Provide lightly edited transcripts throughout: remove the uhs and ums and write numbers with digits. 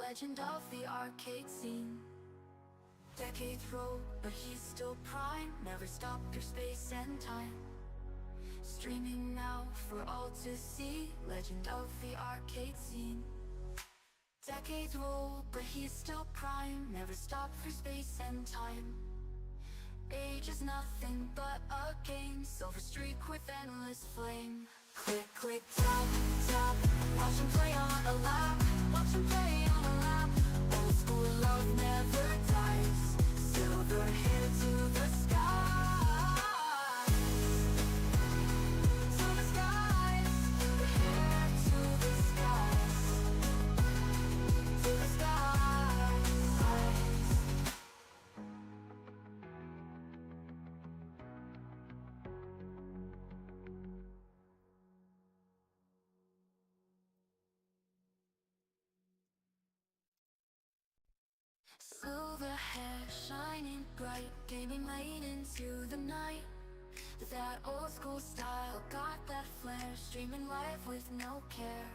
legend of the arcade scene. Decades roll, but he's still prime. Never stopped through space and time. Streaming now for all to see. Legend of the arcade scene. Decades roll, but he's still prime. Never stopped for space and time. Age is nothing but a game. Silver streak with endless flame. Click, click, tap, tap. Watch him play on a lap. Watch him play on a lap. Old school love never dies. Silver hair to the skies. To the skies. Silver hair to the skies. To the skies. Silver hair shining bright, gaming late into the night. That old school style got that flair, streaming live with no care.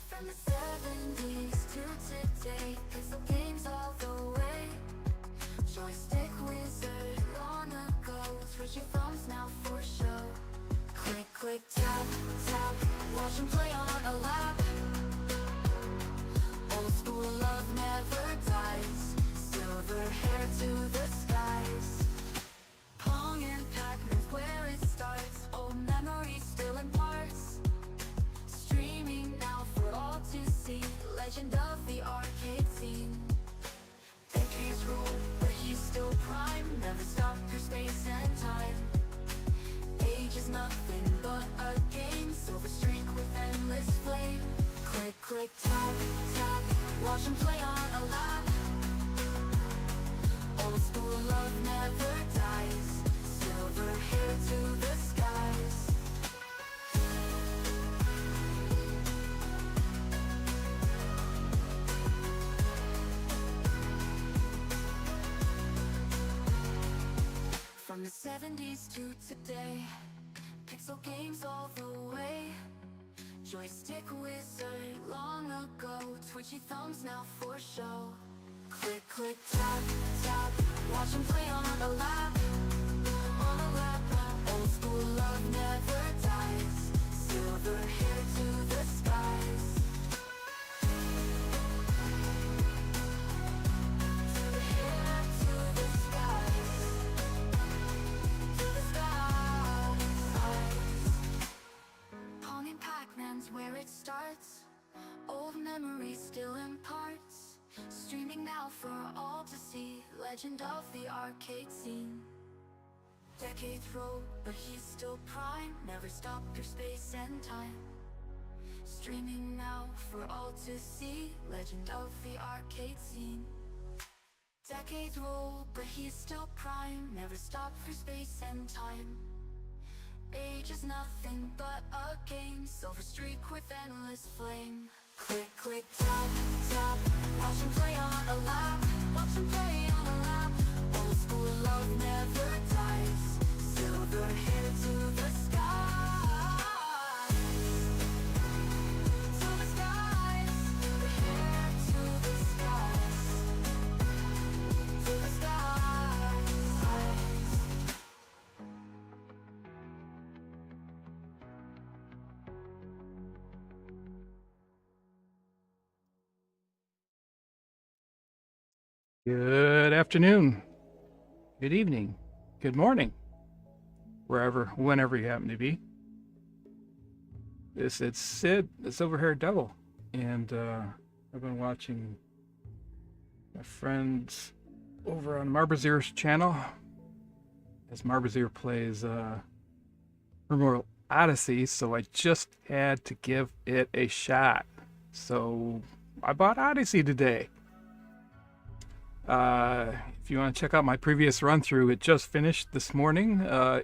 From the 70s to today, pixel games all the way. Joystick wizard long ago, switching thumbs now for show. Click, click, tap, tap, watch him play on a lap. Old school love never dies. Silver hair to the skies. Pong and Pac-Man's where it starts. Old memories still in parts. Streaming now for all to see. Legend of the arcade scene. Decades roll, but he's still prime. Never stopped through space and time. Age is nothing but a game. Silver streak with endless flame. Click, click, tap, tap. Watch him play on a lap. Old school love never dies. Silver hair to the skies. From the 70s to today, pixel games all the way. Joystick wizard long ago, twitchy thumbs now for show. Click, click, tap, tap, watch him play on a lap. On a lap, old school love never dies. Silver hair to the skies. Silver hair to the skies. To the skies. Pong and Pac-Man's where it starts. Old memories still in parts. Streaming now for all to see. Legend of the arcade scene. Decades roll, but he's still prime. Never stopped through space and time. Streaming now for all to see. Legend of the arcade scene. Decades roll, but he's still prime. Never stopped for space and time. Age is nothing but a game. Silver streak with endless flame. Click, click, tap, tap. Watch him play on a lap. Watch him play on a lap. Old school love never dies. Silver hair to the skies. To the skies. Silver hair to the skies. To the skies. Good afternoon, good evening, good morning, whenever you happen to be. It's Sid, the Silver-Haired Devil, and I've been watching my friends over on Marbazeer's channel as Marbazeer plays RimWorld Odyssey, so I just had to give it a shot. So I bought Odyssey today. If you want to check out my previous run through, it just finished this morning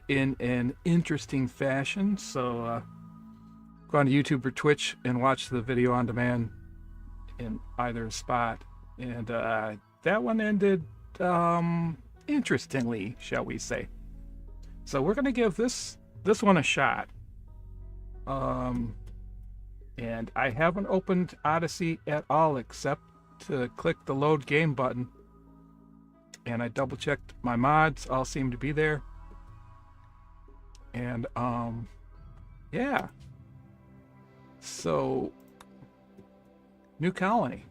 in an interesting fashion. So go on to YouTube or Twitch and watch the video on demand in either spot. And that one ended interestingly, shall we say. So we're going to give this one a shot. And I haven't opened Odyssey at all except to click the load game button, and I double checked my mods, all seem to be there. And yeah. So new colony.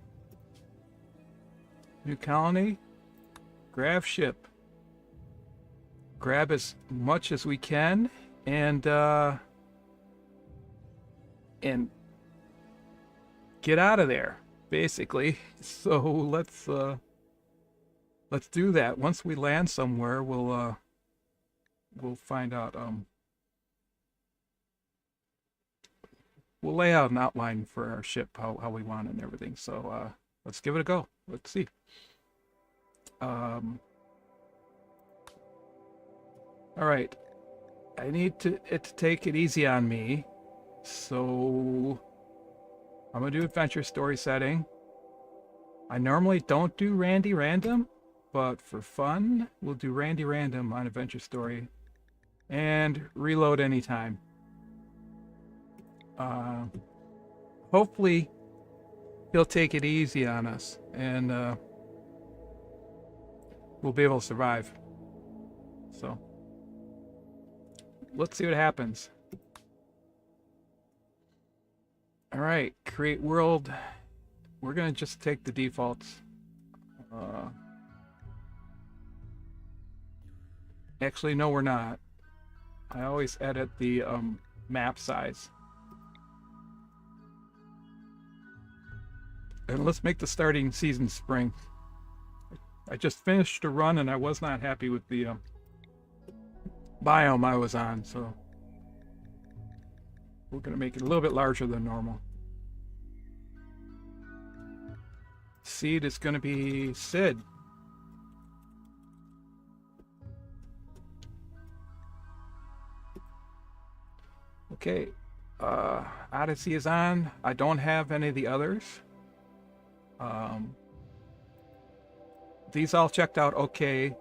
New colony. Gravship. Grab as much as we can and get out of there, basically. So let's do that. Once we land somewhere, we'll find out. We'll lay out an outline for our ship, how we want it and everything. So let's give it a go. Let's see. All right. I need it to take it easy on me. So I'm gonna do adventure story setting. I normally don't do Randy random, but for fun, we'll do Randy random on adventure story and reload anytime. Hopefully he'll take it easy on us and we'll be able to survive. So let's see what happens. All right, create world. We're gonna just take the defaults. Actually, no, we're not. I always edit the map size. And let's make the starting season spring. I just finished a run and I was not happy with the biome I was on, so we're gonna make it a little bit larger than normal. Seed is gonna be Sid. Okay, Odyssey is on. I don't have any of the others. These all checked out okay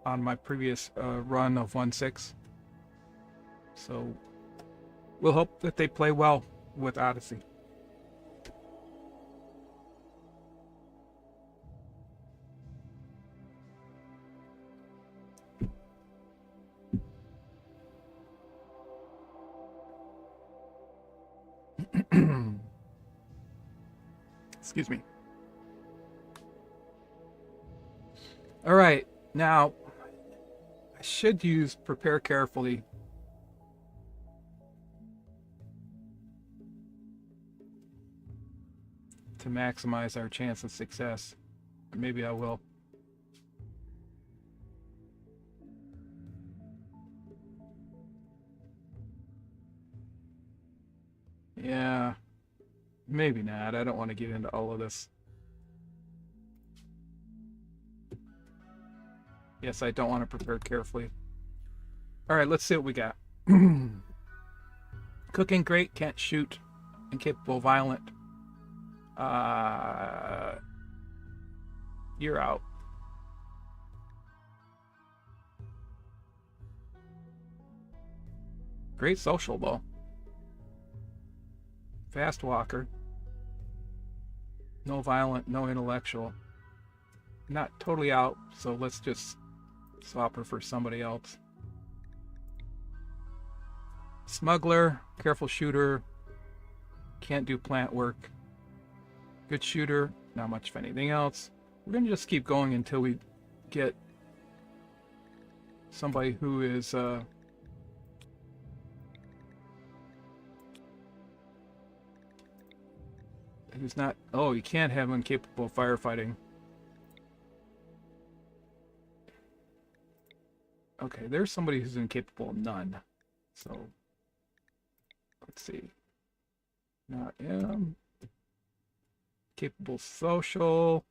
on my previous run of 1.6. So we'll hope that they play well with Odyssey. Excuse me. All right, now I should use prepare carefully. To maximize our chance of success. Maybe I will. Yeah, maybe not. I don't want to get into all of this. Yes, I don't want to prepare carefully. All right, let's see what we got. Cooking great, can't shoot, incapable, violent. You're out. Great social though. Fast walker. No violent, no intellectual. Not totally out, so let's just swap her for somebody else. Smuggler, careful shooter, can't do plant work. Good shooter, not much of anything else. We're gonna just keep going until we get somebody who is who's not. Oh, you can't have incapable of firefighting. Okay, there's somebody who's incapable of none. So let's see. Not him. Capable social.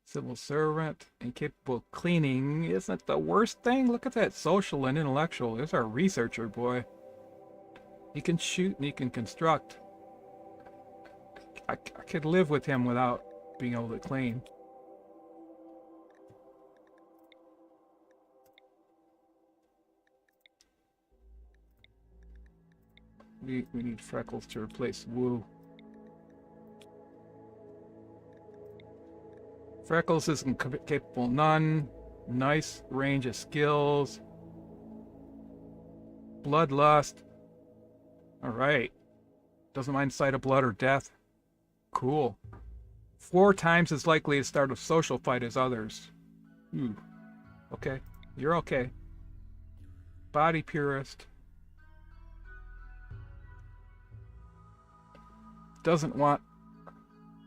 Civil servant. Incapable of cleaning. Isn't the worst thing? Look at that social and intellectual. There's our researcher boy. He can shoot and he can construct. I could live with him without being able to clean. We need freckles to replace Woo. Freckles is incapable none. Nice range of skills. Bloodlust. Alright. Doesn't mind sight of blood or death. Cool. 4 times as likely to start a social fight as others. Ooh. Okay. You're okay. Body purist. Doesn't want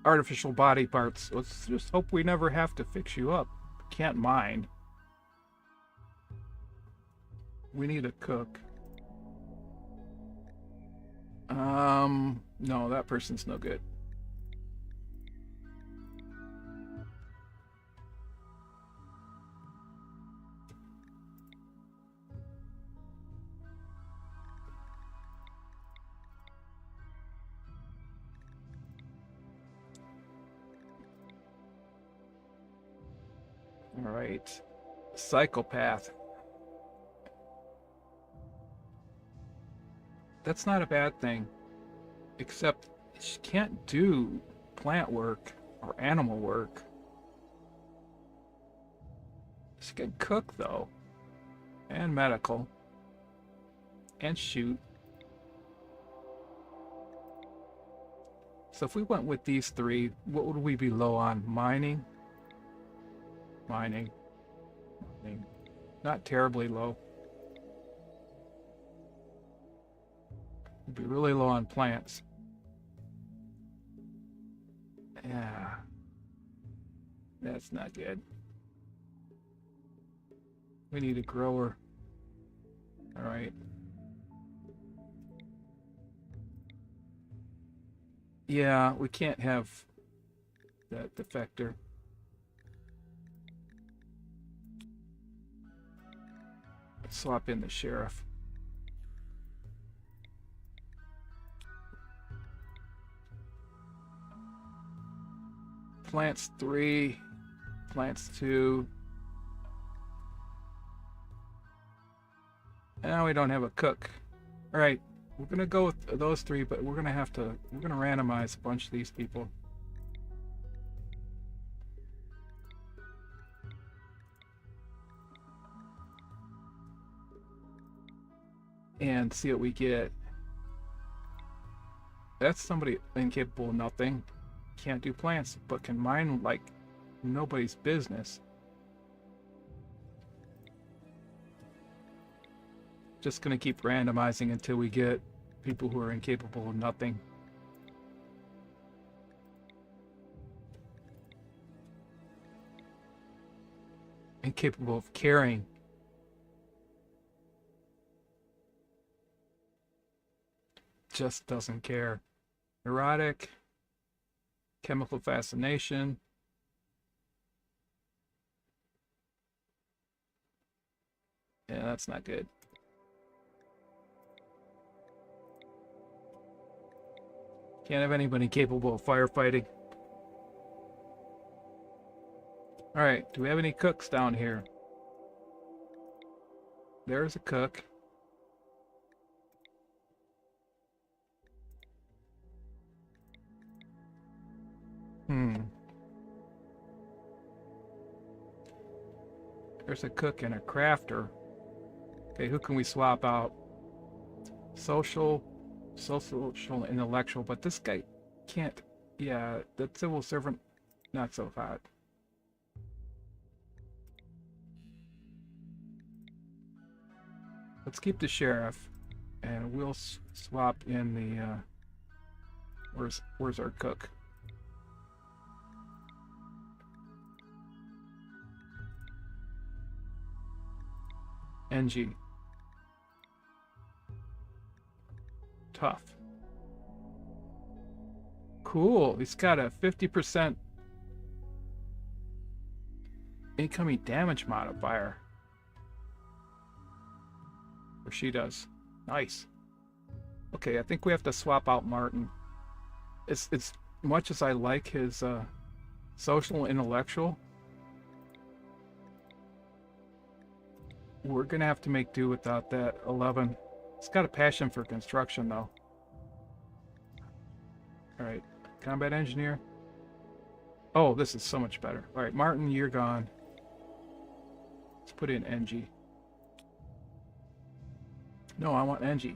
artificial body parts. Let's just hope we never have to fix you up. Can't mind. We need a cook. No, that person's no good. All right. Psychopath. That's not a bad thing. Except she can't do plant work or animal work. She can cook though. And medical. And shoot. So if we went with these 3, what would we be low on? Mining? Mining. Not terribly low. We'd be really low on plants. Yeah. That's not good. We need a grower. Alright. Yeah, we can't have that defector. Let's swap in the sheriff. Plants 3, plants 2. Now we don't have a cook. All right, we're gonna go with those 3, but we're gonna randomize a bunch of these people. And see what we get. That's somebody incapable of nothing. Can't do plants, but can mine like nobody's business. Just gonna keep randomizing until we get people who are incapable of nothing. Incapable of caring. Just doesn't care. Neurotic. Chemical fascination. Yeah, that's not good. Can't have anybody capable of firefighting. Alright, do we have any cooks down here? There's a cook. There's a cook and a crafter. Okay, who can we swap out? Social, intellectual, but this guy can't. Yeah, the civil servant, not so hot. Let's keep the sheriff, and we'll swap in the. Where's our cook? Engie. Tough. Cool. He's got a 50% incoming damage modifier. Or she does. Nice. Okay, I think we have to swap out Martin. It's much as I like his social intellectual, we're gonna have to make do without that 11. It's got a passion for construction though. Alright, combat engineer. Oh, this is so much better. All right, Martin, you're gone. Let's put in Engie. No, I want Engie.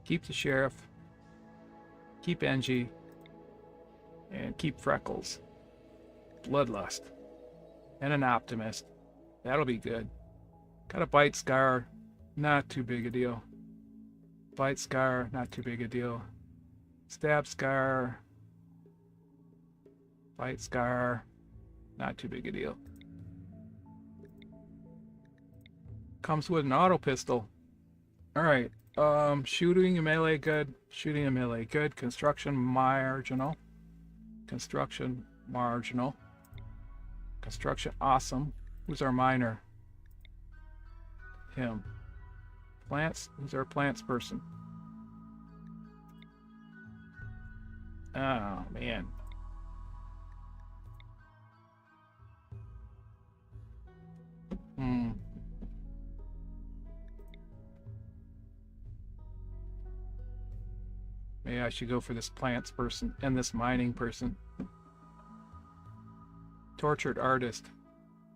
Keep the sheriff. Keep Engie. And keep Freckles. Bloodlust. And an optimist. That'll be good. Got a bite scar. Not too big a deal. Bite scar. Not too big a deal. Stab scar. Bite scar. Not too big a deal. Comes with an auto pistol. Alright. Shooting and melee good. Shooting and melee good. Construction marginal. Construction marginal. Construction awesome. Who's our miner? Him. Plants? Who's our plants person? Oh, man. Maybe I should go for this plants person and this mining person. Tortured artist.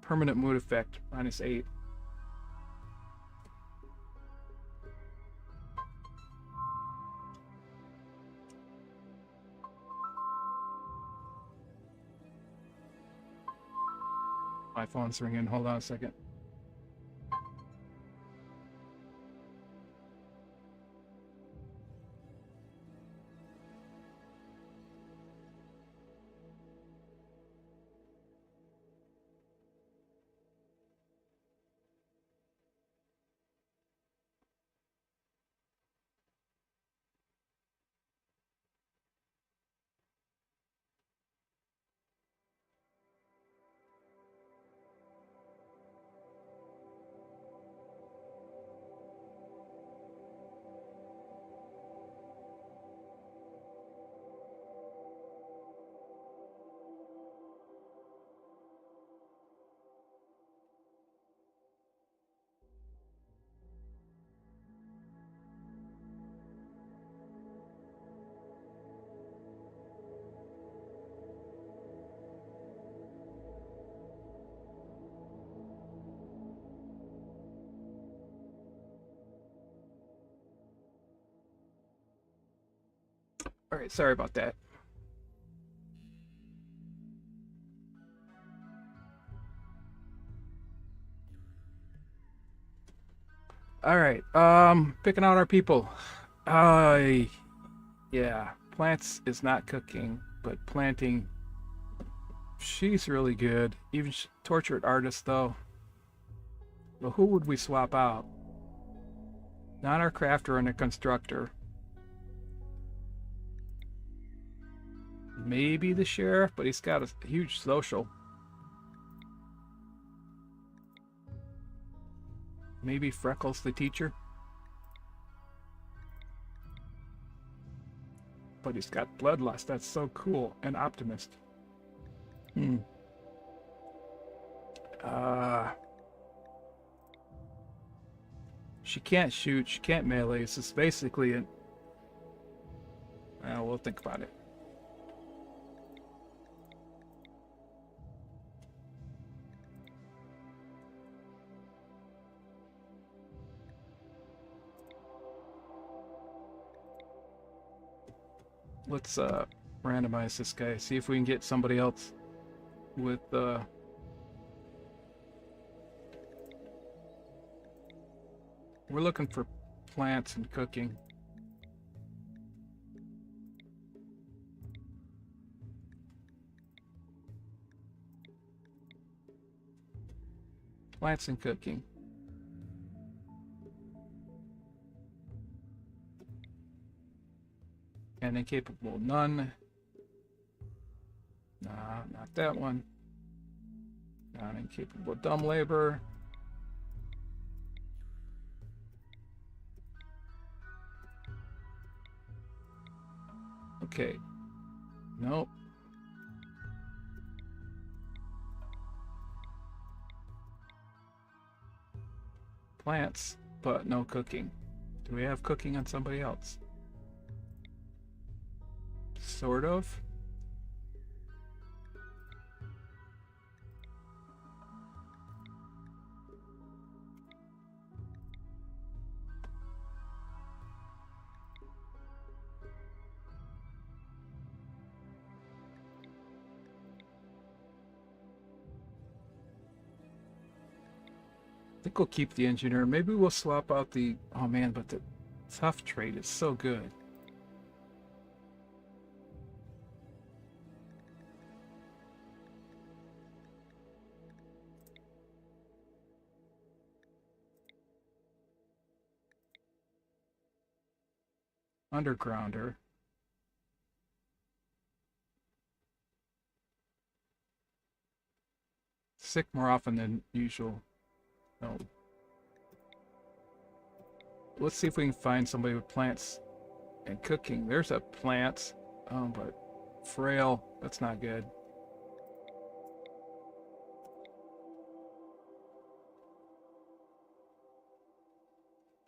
Permanent mood effect. -8. My phone's ringing. Hold on a second. All right, sorry about that. All right, picking out our people. Yeah, plants is not cooking, but planting, she's really good. Even tortured artist though. Well, who would we swap out? Not our crafter and a constructor. Maybe the sheriff, but he's got a huge social. Maybe Freckles the teacher. But he's got bloodlust. That's so cool. And optimist. She can't shoot. She can't melee. This is basically it. Well, we'll think about it. Let's randomize this guy. See if we can get somebody else with we're looking for plants and cooking. Plants and cooking. And incapable, none. Nah, not that one. Non incapable, dumb labor. Okay. Nope. Plants. but no cooking. Do we have cooking on somebody else? Sort of. I think we'll keep the engineer. Maybe we'll swap out the... Oh man, but the tough trait is so good. Undergrounder. Sick more often than usual. No. Let's see if we can find somebody with plants and cooking. There's a plant. Oh, but frail. That's not good.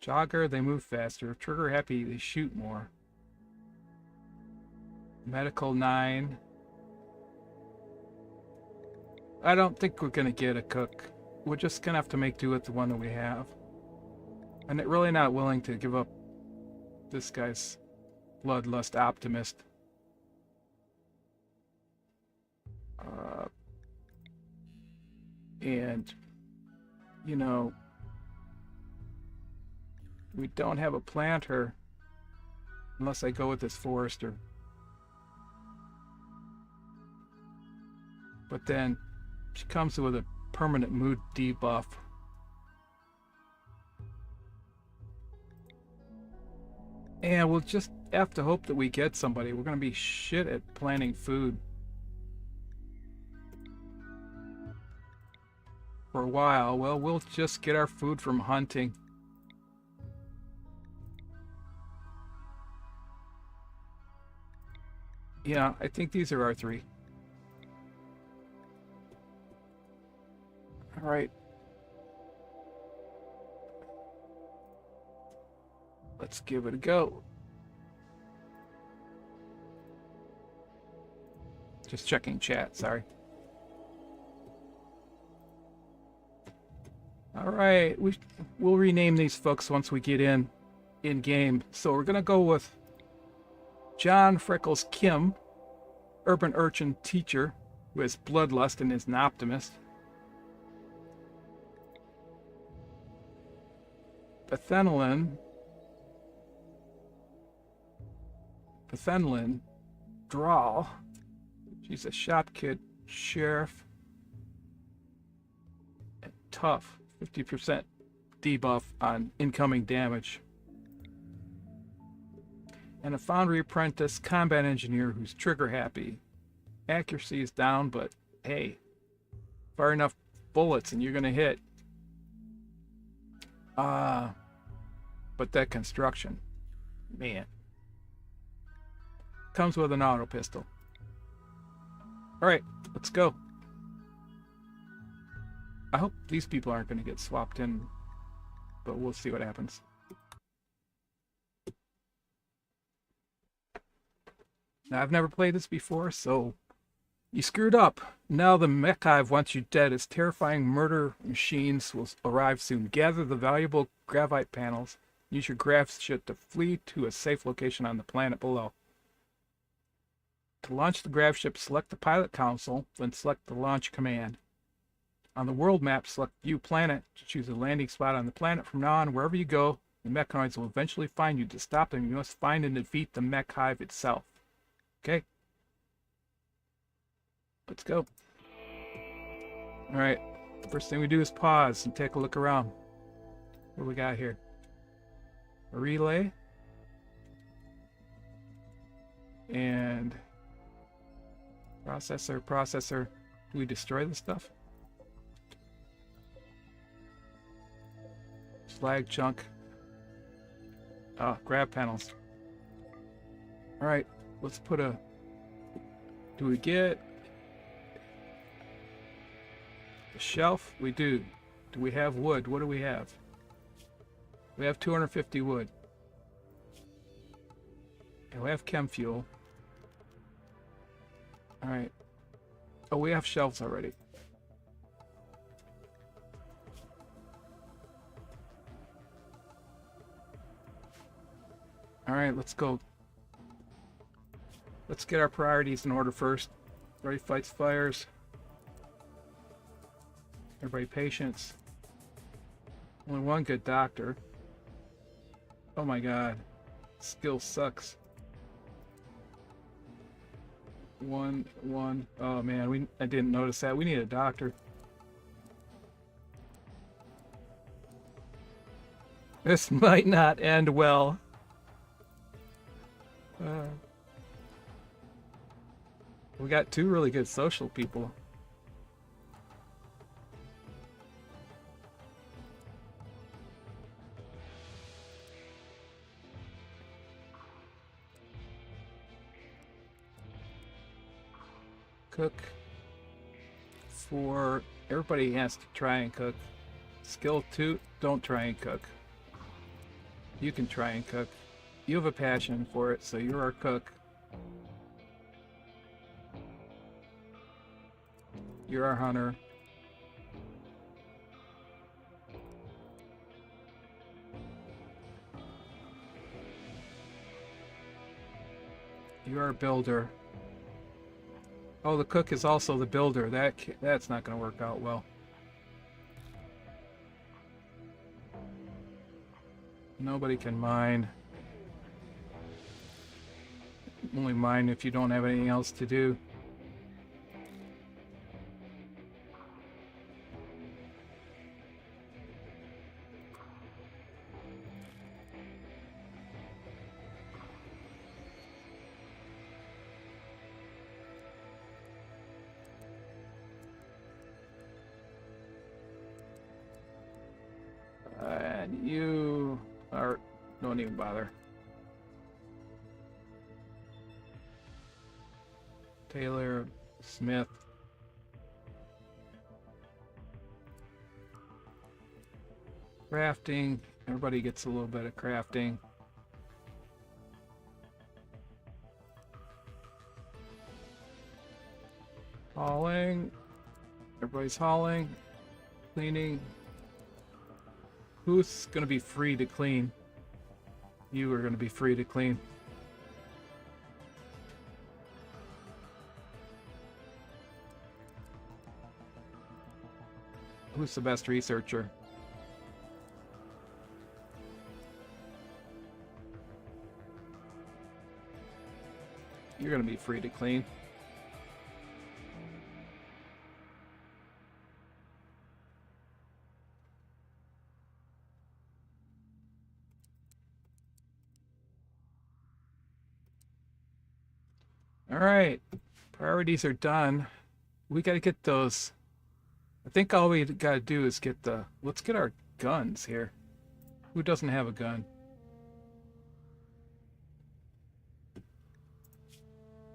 Jogger, they move faster. Trigger happy, they shoot more. Medical 9. I don't think we're gonna get a cook. We're just gonna have to make do with the one that we have. And I'm really not willing to give up this guy's bloodlust optimist. And, you know, we don't have a planter unless I go with this forester. But then she comes with a permanent mood debuff. And we'll just have to hope that we get somebody. We're going to be shit at planning food. For a while. Well, we'll just get our food from hunting. Yeah, I think these are our 3. All right. Let's give it a go. Just checking chat, sorry. All right, we'll rename these folks once we get in game. So we're gonna go with John Freckles Kim, urban urchin teacher who has bloodlust and is an optimist. Bethenlin Drawl. She's a shop kid, sheriff, and tough. 50% debuff on incoming damage. And a foundry apprentice combat engineer who's trigger happy. Accuracy is down, but hey, fire enough bullets and you're gonna hit. But that construction, man, comes with an auto pistol. All right, let's go. I hope these people aren't going to get swapped in, but we'll see what happens. Now, I've never played this before, so you screwed up. Now the mech hive wants you dead. Its terrifying murder machines will arrive soon. Gather the valuable gravite panels. Use your Gravship to flee to a safe location on the planet below. To launch the Gravship, select the pilot console, then select the launch command. On the world map, select View Planet to choose a landing spot on the planet. From now on, wherever you go, the mechanoids will eventually find you. To stop them, you must find and defeat the mech hive itself. Okay? Let's go. Alright, first thing we do is pause and take a look around. What do we got here? A relay. And processor. Do we destroy this stuff? Slag chunk. Grab panels. Alright, let's put a... Do we get a shelf? We do. Do we have wood? What do we have? We have 250 wood. And we have chem fuel. Alright. Oh, we have shelves already. Alright, let's go. Let's get our priorities in order first. Everybody fights fires. Everybody patience. Only one good doctor. Oh my god. Skill sucks. One. Oh man, I didn't notice that. We need a doctor. This might not end well. We got two really good social people. Cook. For everybody has to try and cook. Skill 2, don't try and cook. You can try and cook. You have a passion for it, so you're our cook. You're our hunter. You're our builder. Oh, the cook is also the builder. That's not going to work out well. Nobody can mine. Only mine if you don't have anything else to do. And you are... don't even bother. Taylor, Smith. Crafting. Everybody gets a little bit of crafting. Hauling. Everybody's hauling. Cleaning. Who's going to be free to clean? You are going to be free to clean. Who's the best researcher? You're going to be free to clean. All right, priorities are done. We got to get those. I think all we got to do is get the... let's get our guns here. Who doesn't have a gun?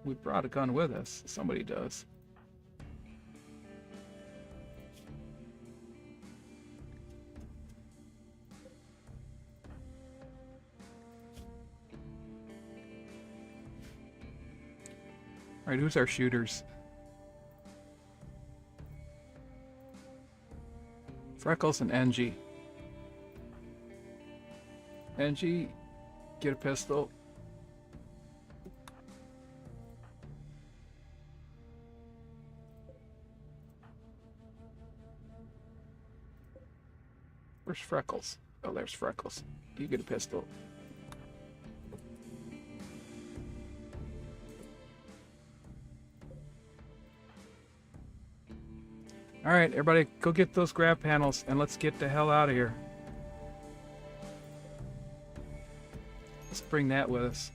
We brought a gun with us. Somebody does. All right, who's our shooters? Freckles and Engie. Engie, get a pistol. Where's Freckles? Oh, there's Freckles. You get a pistol. Alright, everybody, go get those grab panels and let's get the hell out of here. Let's bring that with us.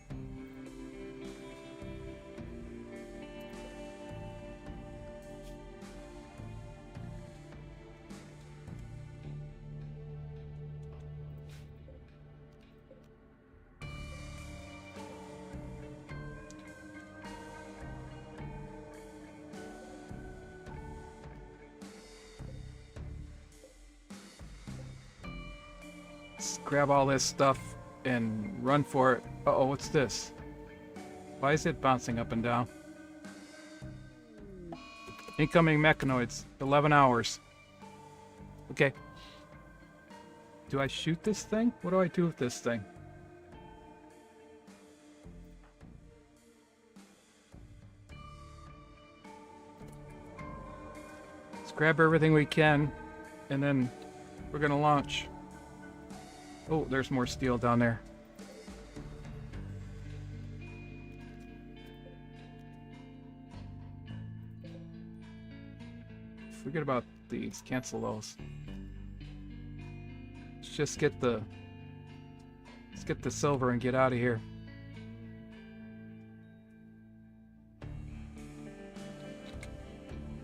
Let's grab all this stuff and run for it. Uh-oh, what's this? Why is it bouncing up and down? Incoming mechanoids. 11 hours. Okay. Do I shoot this thing? What do I do with this thing? Let's grab everything we can, and then we're gonna launch. Oh, there's more steel down there. Forget about these. Cancel those. Let's get the silver and get out of here.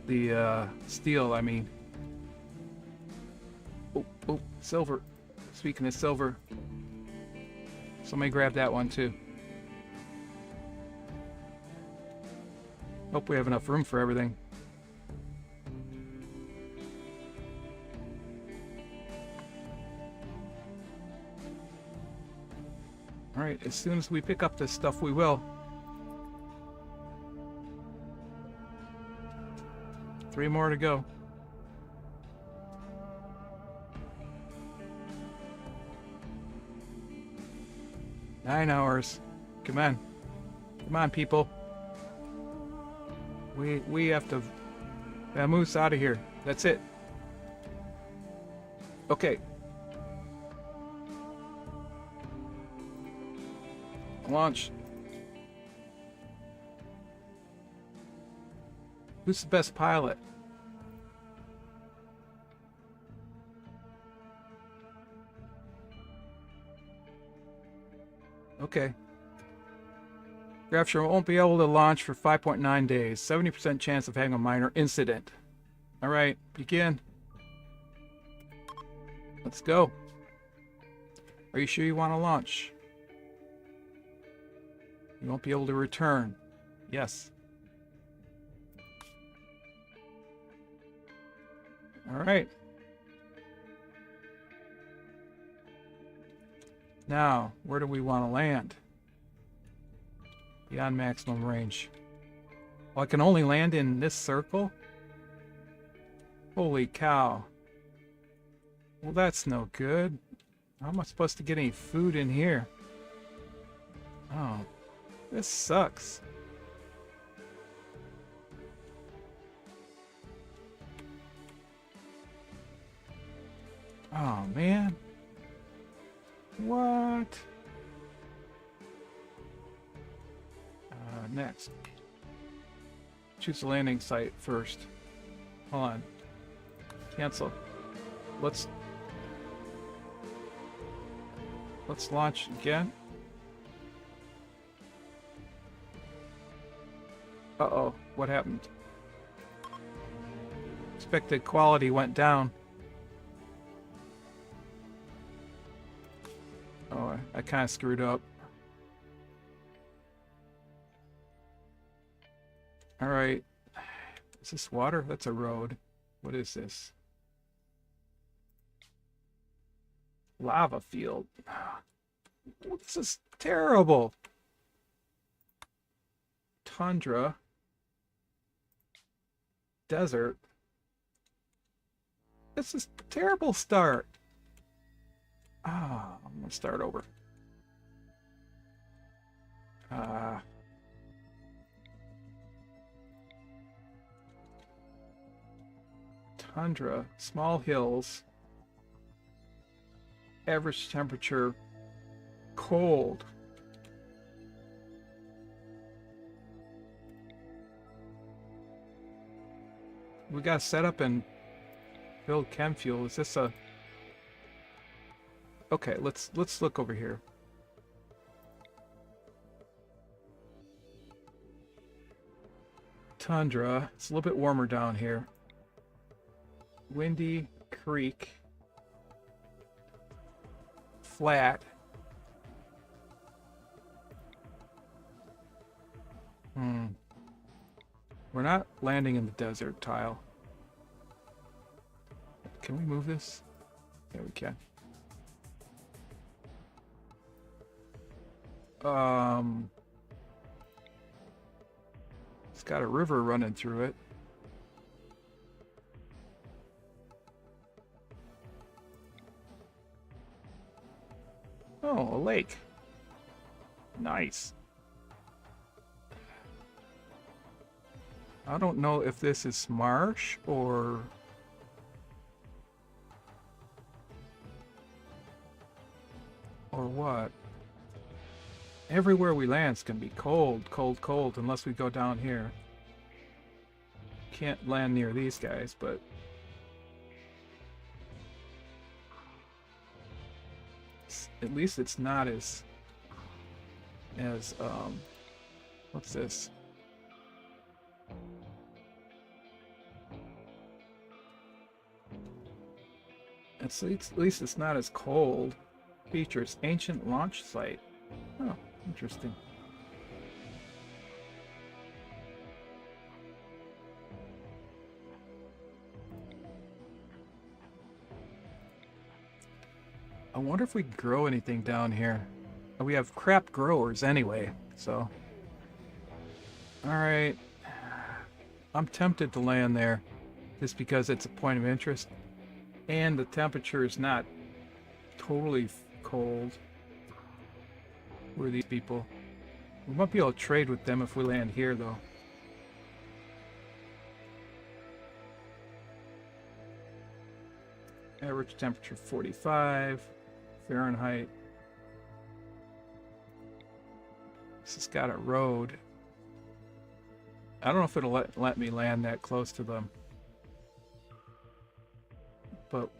The steel, I mean. Oh, silver. Speaking of silver, somebody grab that one too. Hope we have enough room for everything. Alright, as soon as we pick up this stuff, we will. Three more to go. Nine hours. Come on. Come on, people. We have to moose out of here. That's it. Okay. Launch. Who's the best pilot? Okay. Gravship won't be able to launch for 5.9 days. 70% chance of having a minor incident. Alright, begin. Let's go. Are you sure you want to launch? You won't be able to return. Yes. Alright. Now, where do we want to land? Beyond maximum range. Well, I can only land in this circle? Holy cow. Well, that's no good. How am I supposed to get any food in here? Oh, this sucks. Oh, man. What? Next. Choose the landing site first. Hold on. Cancel. Let's launch again. Uh-oh, what happened? Expected quality went down. Oh, I kind of screwed up. Alright. Is this water? That's a road. What is this? Lava field. Oh, this is terrible. Tundra. Desert. This is a terrible start. Ah, I'm gonna start over. Tundra, small hills, average temperature, cold. We got set up and build chem fuel. Is this a... Okay, let's look over here. Tundra. It's a little bit warmer down here. Windy Creek. Flat. We're not landing in the desert tile. Can we move this? Yeah, we can. It's got a river running through it. Oh, a lake. Nice. I don't know if this is marsh or what. Everywhere we land's gonna be cold, cold, cold unless we go down here. Can't land near these guys, but at least it's not as what's this? At least it's not as cold. Features ancient launch site. Oh, interesting. I wonder if we can grow anything down here. We have crap growers anyway, so. Alright. I'm tempted to land there just because it's a point of interest. And the temperature is not totally cold. Who are these people? We might be able to trade with them if we land here, though. Average temperature 45 Fahrenheit. This has got a road. I don't know if it'll let me land that close to them. But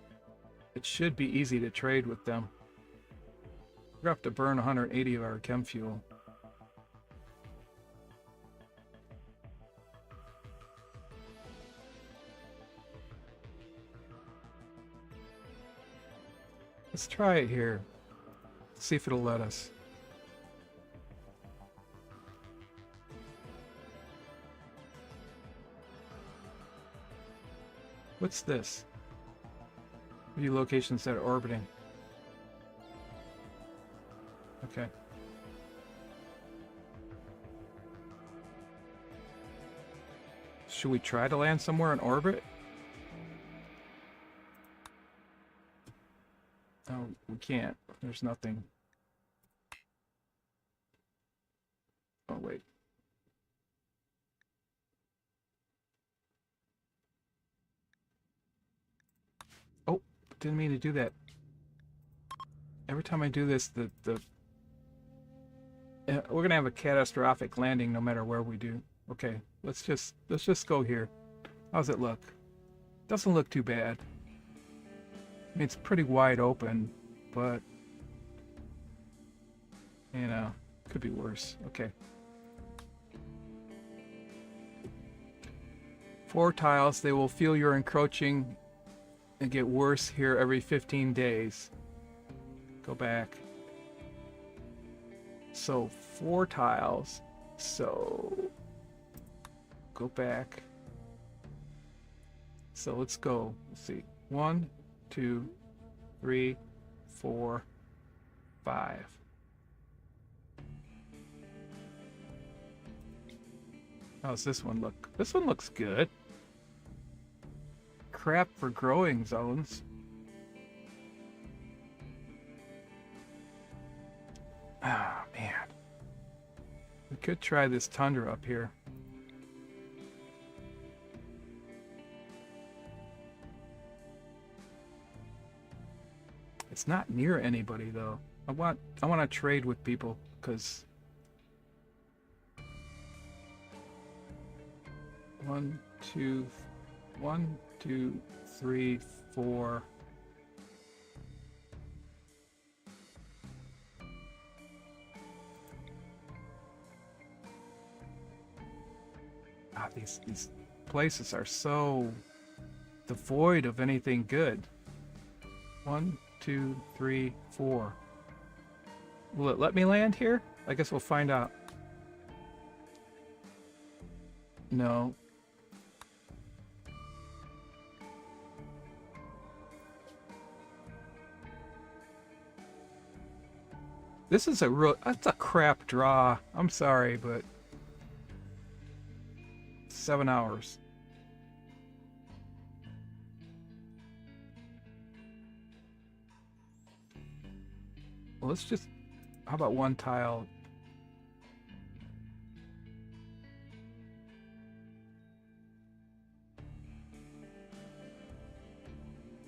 it should be easy to trade with them. We're going to have to burn 180 of our chem fuel. Let's try it here. See if it'll let us. What's this? View locations that are orbiting. Okay. Should we try to land somewhere in orbit? Oh, we can't. There's nothing. Oh, wait. Oh, didn't mean to do that. Every time I do this, we're gonna have a catastrophic landing no matter where we do. Okay, let's just go here. How's it look? Doesn't look too bad. I mean, it's pretty wide open, but you know, could be worse. Okay. 4 tiles. They will feel you're encroaching and get worse here every 15 days. Go back. So 4 tiles. So go back. So let's go. Let's see. 1, 2, 3, 4, 5. How's this one look? This one looks good. Crap for growing zones. Ah, man. We could try this tundra up here. It's not near anybody though. I want to trade with people because 1, 2, 3, 4. Ah, these places are so devoid of anything good. 1, 2, 3, 4. Will it let me land here? I guess we'll find out. No. This is a real, that's a crap draw. I'm sorry, but 7 hours. Well, let's just, how about one tile?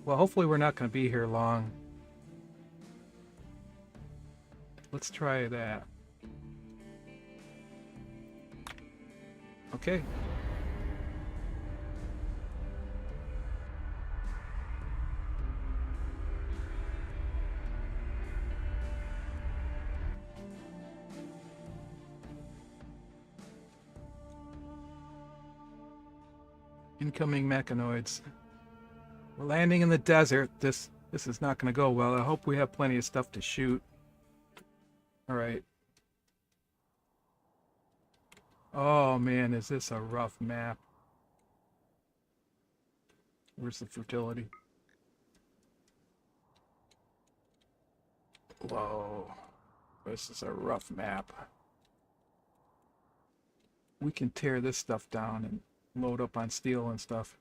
Well, hopefully we're not going to be here long. Let's try that. Okay. Incoming mechanoids. We're landing in the desert. This is not going to go well. I hope we have plenty of stuff to shoot. All right. Oh man, is this a rough map? Where's the fertility? Whoa. This is a rough map. We can tear this stuff down and load up on steel and stuff.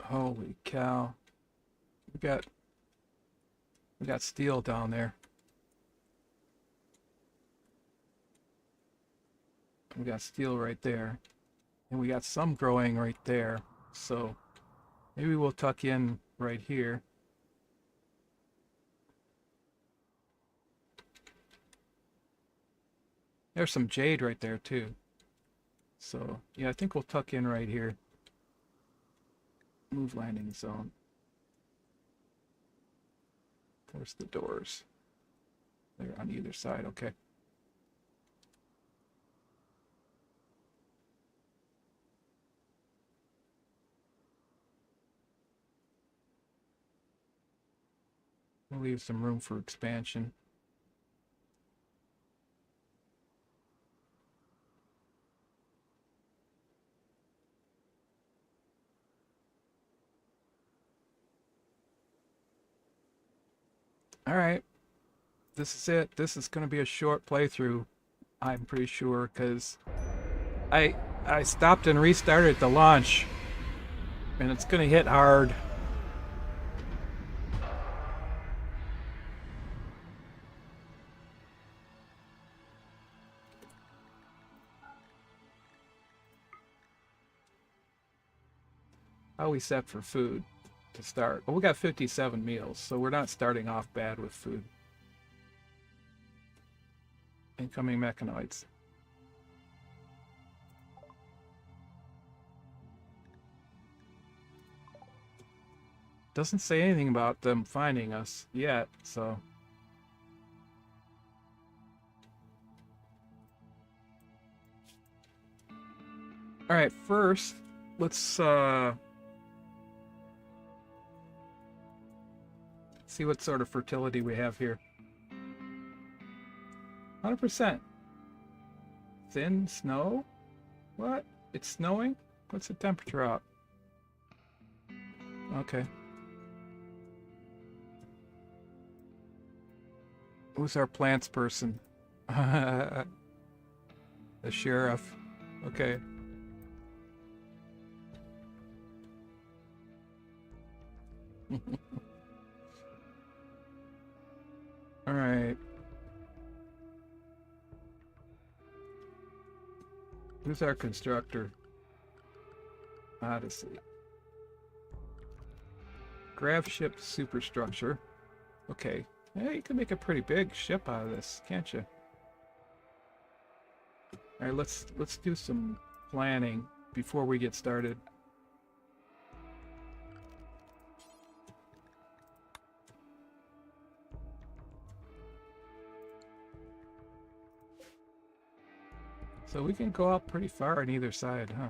Holy cow. We got steel down there. We got steel right there. And we got some growing right there. So maybe we'll tuck in right here. There's some jade right there too. So yeah, I think we'll tuck in right here. Move landing zone. Where's the doors? They're on either side, okay. We'll leave some room for expansion. All right, this is it. This is going to be a short playthrough, I'm pretty sure, because I stopped and restarted the launch, and it's going to hit hard. How are we set for food to start? Well, we got 57 meals, so we're not starting off bad with food. Incoming mechanoids. Doesn't say anything about them finding us yet, so. All right, first, let's see what sort of fertility we have here. 100%. Thin snow? What? It's snowing? What's the temperature out? Okay. Who's our plants person? The sheriff. Okay. All right. Who's our constructor? Odyssey. Gravship superstructure. Okay. Yeah, you can make a pretty big ship out of this, can't you? All right, let's do some planning before we get started. So we can go out pretty far on either side, huh?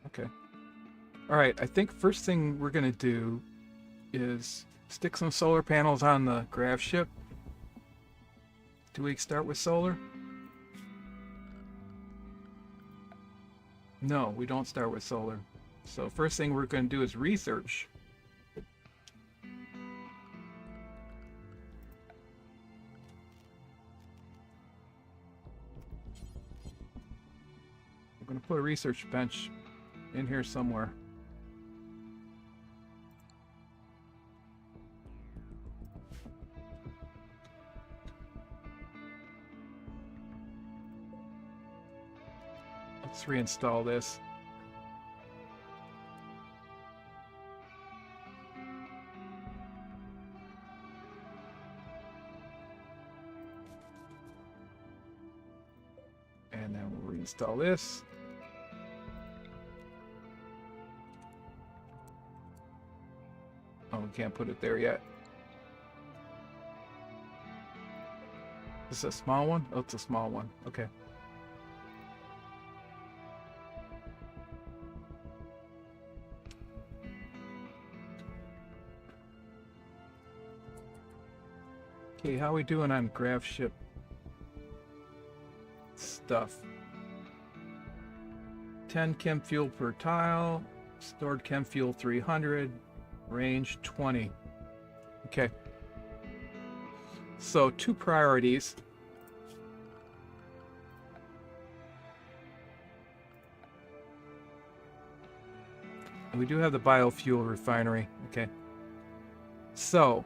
Okay. All right, I think first thing we're gonna do is stick some solar panels on the Gravship. Do we start with solar? No, we don't start with solar. So first thing we're gonna do is research. going to put a research bench in here somewhere. Let's reinstall this. And then we'll reinstall this. Oh, we can't put it there yet. Is this a small one? Oh, it's a small one. Okay. Okay, how are we doing on Gravship stuff? 10 chem fuel per tile, stored chem fuel 300, range 20. Okay. So 2 priorities. And we do have the biofuel refinery. Okay. So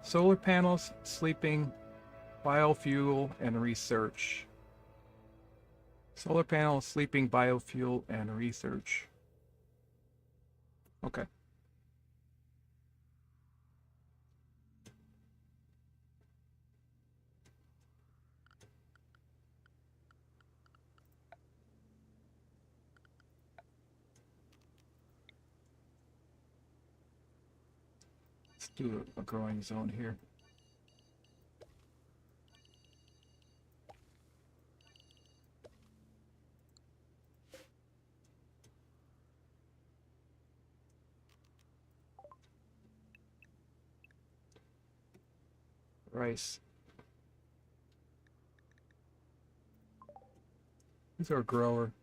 solar panels, sleeping, biofuel, and research. Solar panels, sleeping, biofuel, and research. Okay. Let's do a growing zone here. Rice. These are a grower.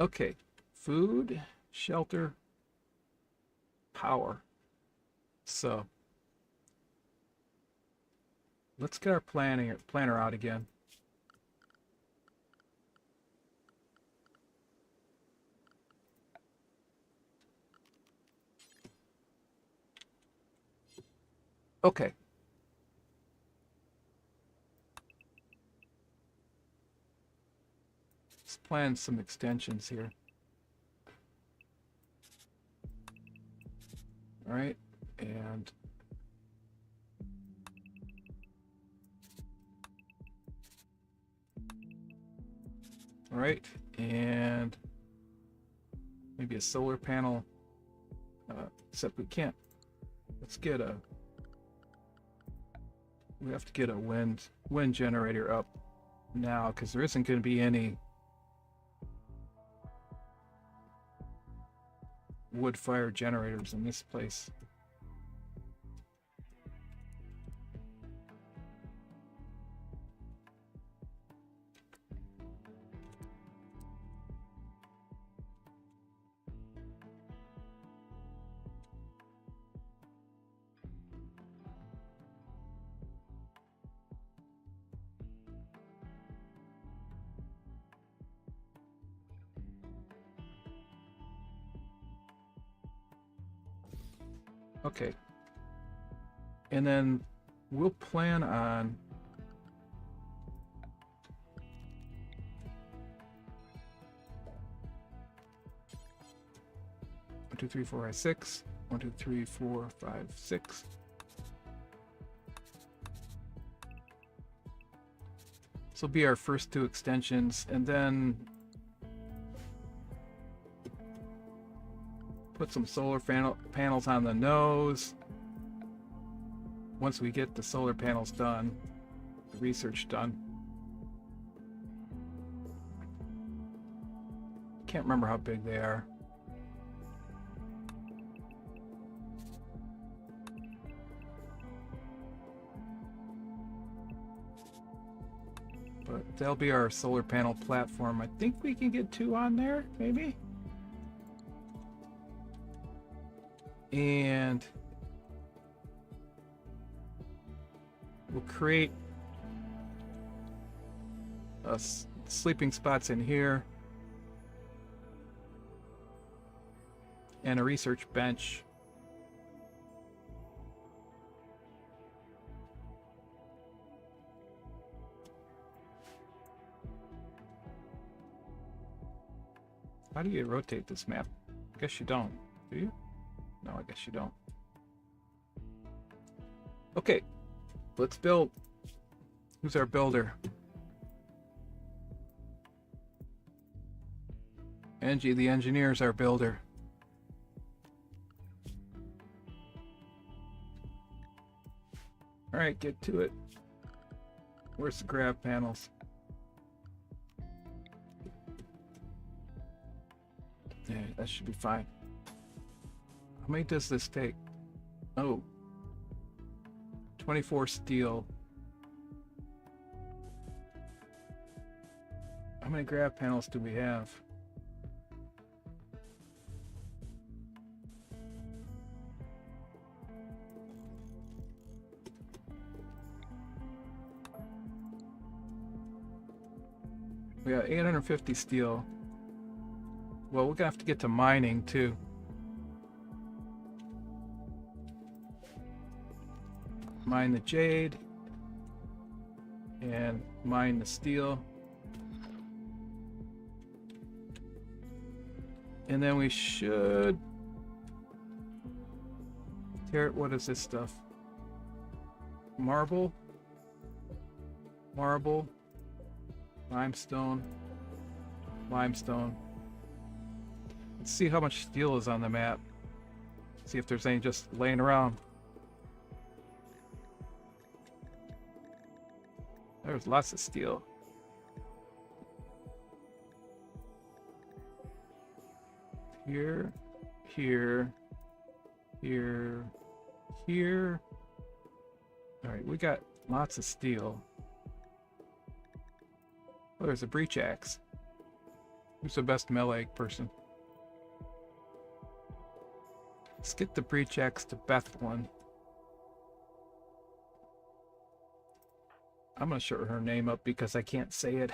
Okay, food, shelter, power. So let's get our planner out again. Okay. Let's plan some extensions here. All right, and all right, and maybe a solar panel, except we can't. Let's get a, we have to get a wind generator up now, because there isn't going to be any wood fire generators in this place. Okay, and then we'll plan on one, 2, 3, 4, 5, 6. 1, 2, 3, 4, 5, 6. This will be our first 2 extensions, and then put some solar panels on the nose. Once we get the solar panels done, the research done. Can't remember how big they are. But that'll be our solar panel platform. I think we can get 2 on there, maybe? And we'll create sleeping spots in here. And a research bench. How do you rotate this map? I guess you don't, do you? No, I guess you don't. Okay, let's build. Who's our builder? Engie, the engineer, is our builder. Alright, get to it. Where's the grav panels? Yeah, that should be fine. How many does this take? Oh. 24 steel. How many grav panels do we have? We got 850 steel. Well, we're gonna have to get to mining too. Mine the jade and mine the steel. And then we should tear. What is this stuff? Marble, limestone, limestone. Let's see how much steel is on the map. See if there's any just laying around. There's lots of steel. Here, here, here, here. All right, we got lots of steel. Oh, there's a breach axe. Who's the best melee person? Let's get the breach axe to Bethlehem. I'm gonna show her name up because I can't say it.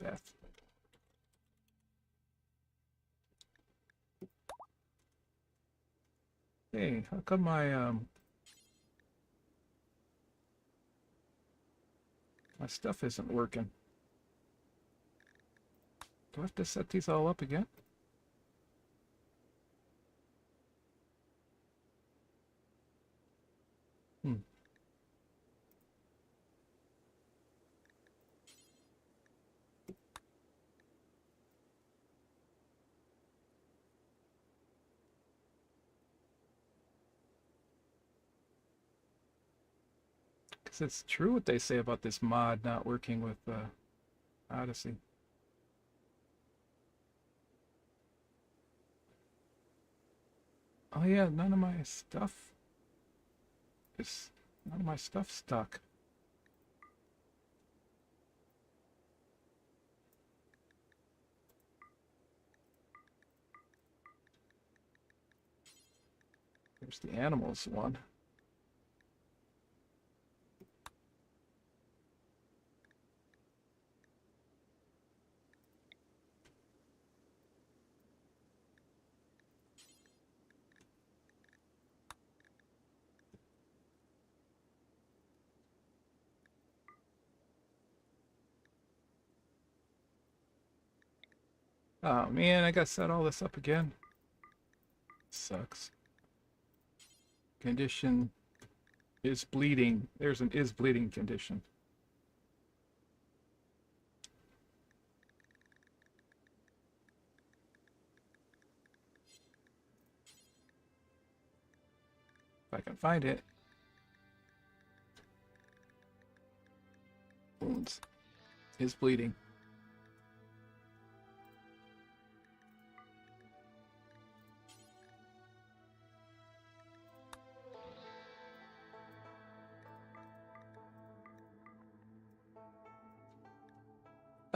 Beth. Hey, how come my stuff isn't working? Do I have to set these all up again? Because it's true what they say about this mod not working with Odyssey. Oh yeah, none of my stuff stuck. There's the animals one. Oh man, I gotta set all this up again. Sucks. Condition is bleeding. There's an is bleeding condition. If I can find it. Wounds is bleeding.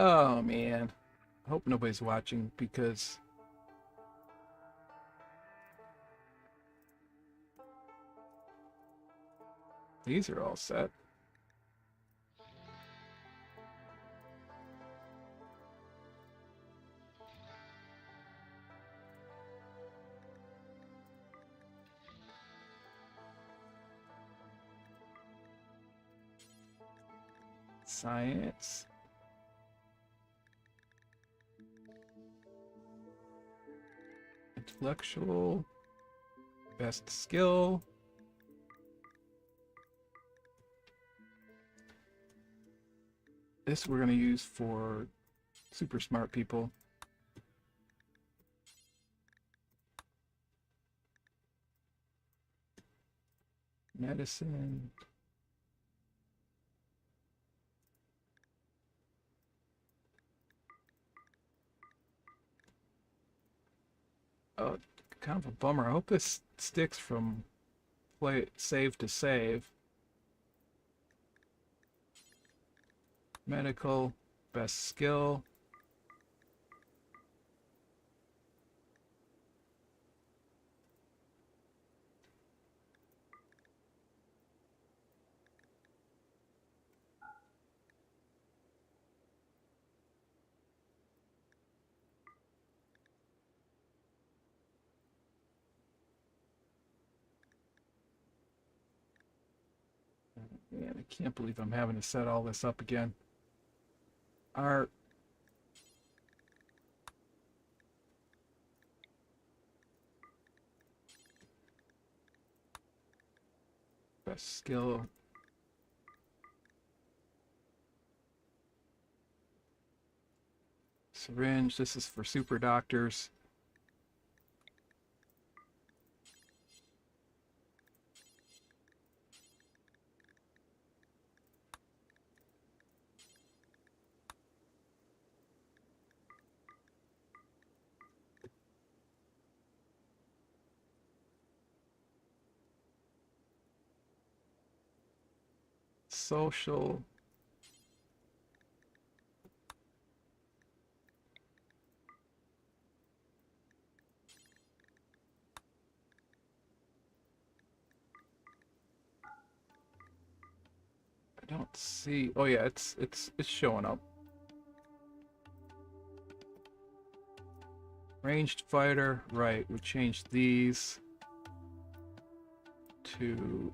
Oh man, I hope nobody's watching because these are all set. Science. Intellectual. Best skill. This we're going to use for super smart people. Medicine. Oh, kind of a bummer. I hope this sticks from save to save. Medical, best skill. Man, I can't believe I'm having to set all this up again. Art. Best skill. Syringe. This is for super doctors. Social. I don't see. Oh yeah, it's showing up. Ranged fighter, right? We changed these to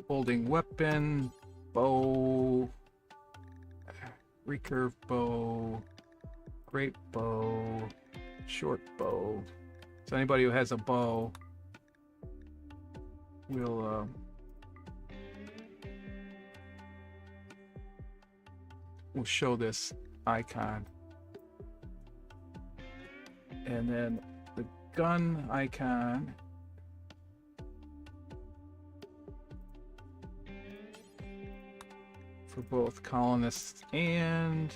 holding weapon, bow, recurve bow, great bow, short bow. So anybody who has a bow will show this icon. And then the gun icon for both colonists and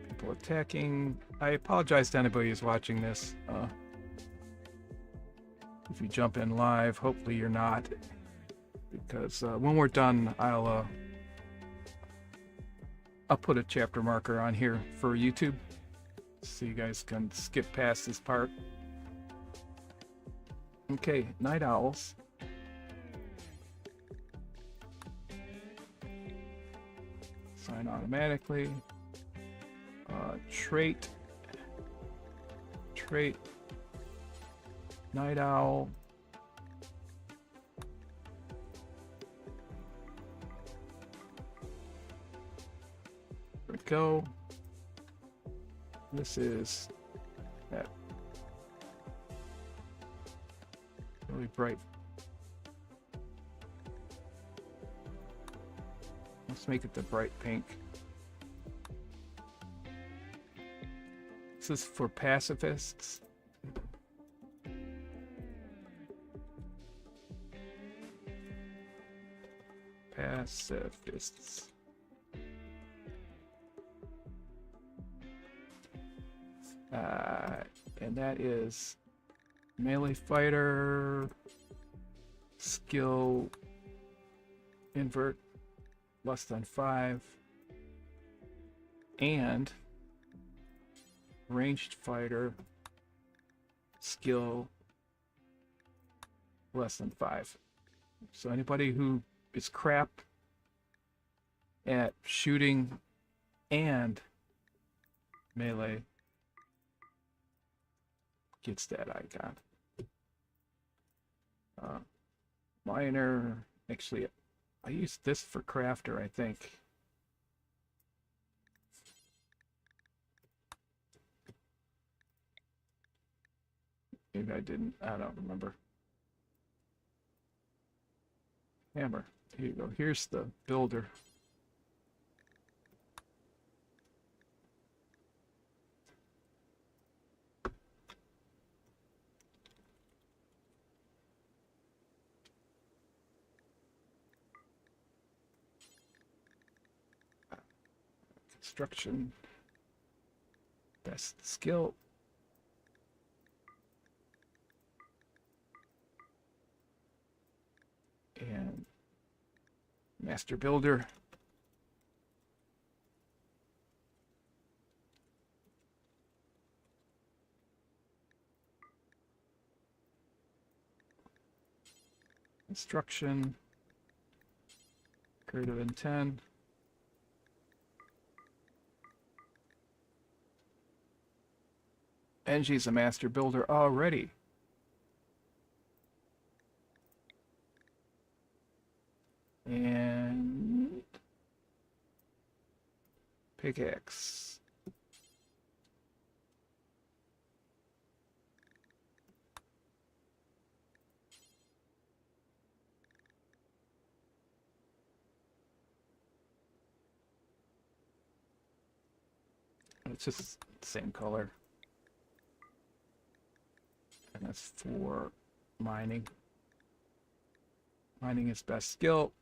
people attacking. I apologize to anybody who's watching this. If you jump in live, hopefully you're not, because when we're done, I'll put a chapter marker on here for YouTube, so you guys can skip past this part. Okay, night owls. Sign automatically. Trait. Night owl. There we go. This is that really bright. Let's make it the bright pink. This is for pacifists. Pacifists. And that is melee fighter, skill invert less than 5, and ranged fighter skill less than 5. So anybody who is crap at shooting and melee gets that icon. Miner, actually, I used this for crafter, I think. Maybe I didn't. I don't remember. Hammer. Here you go. Here's the builder. Construction. Best skill. And master builder. Construction. Greater than 10. Engie's a master builder already. And pickaxe. It's just the same color. And that's for mining. Mining is best skill.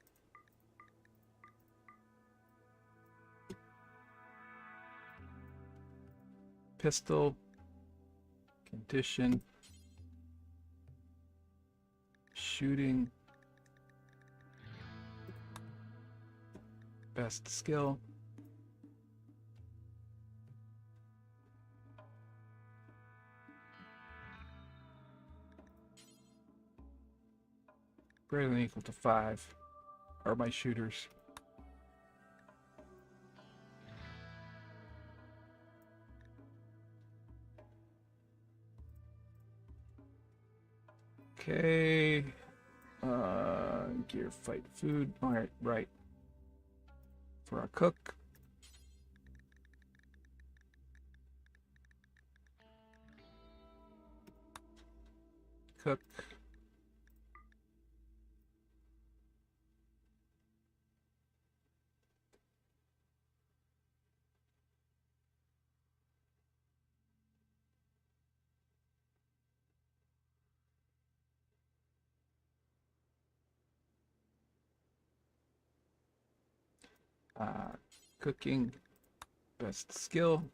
Pistol. Condition. Shooting. Best skill. Greater than or equal to 5 are my shooters. Okay. Gear, fight, food. All right, right. For our cook. Cook. Cooking, best skill.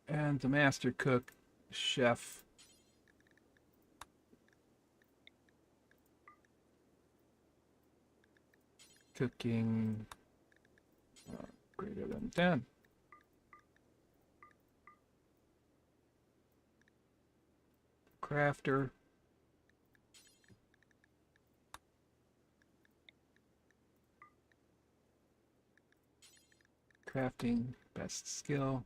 And the master cook, chef. Cooking, greater than 10. Crafter. Crafting, best skill.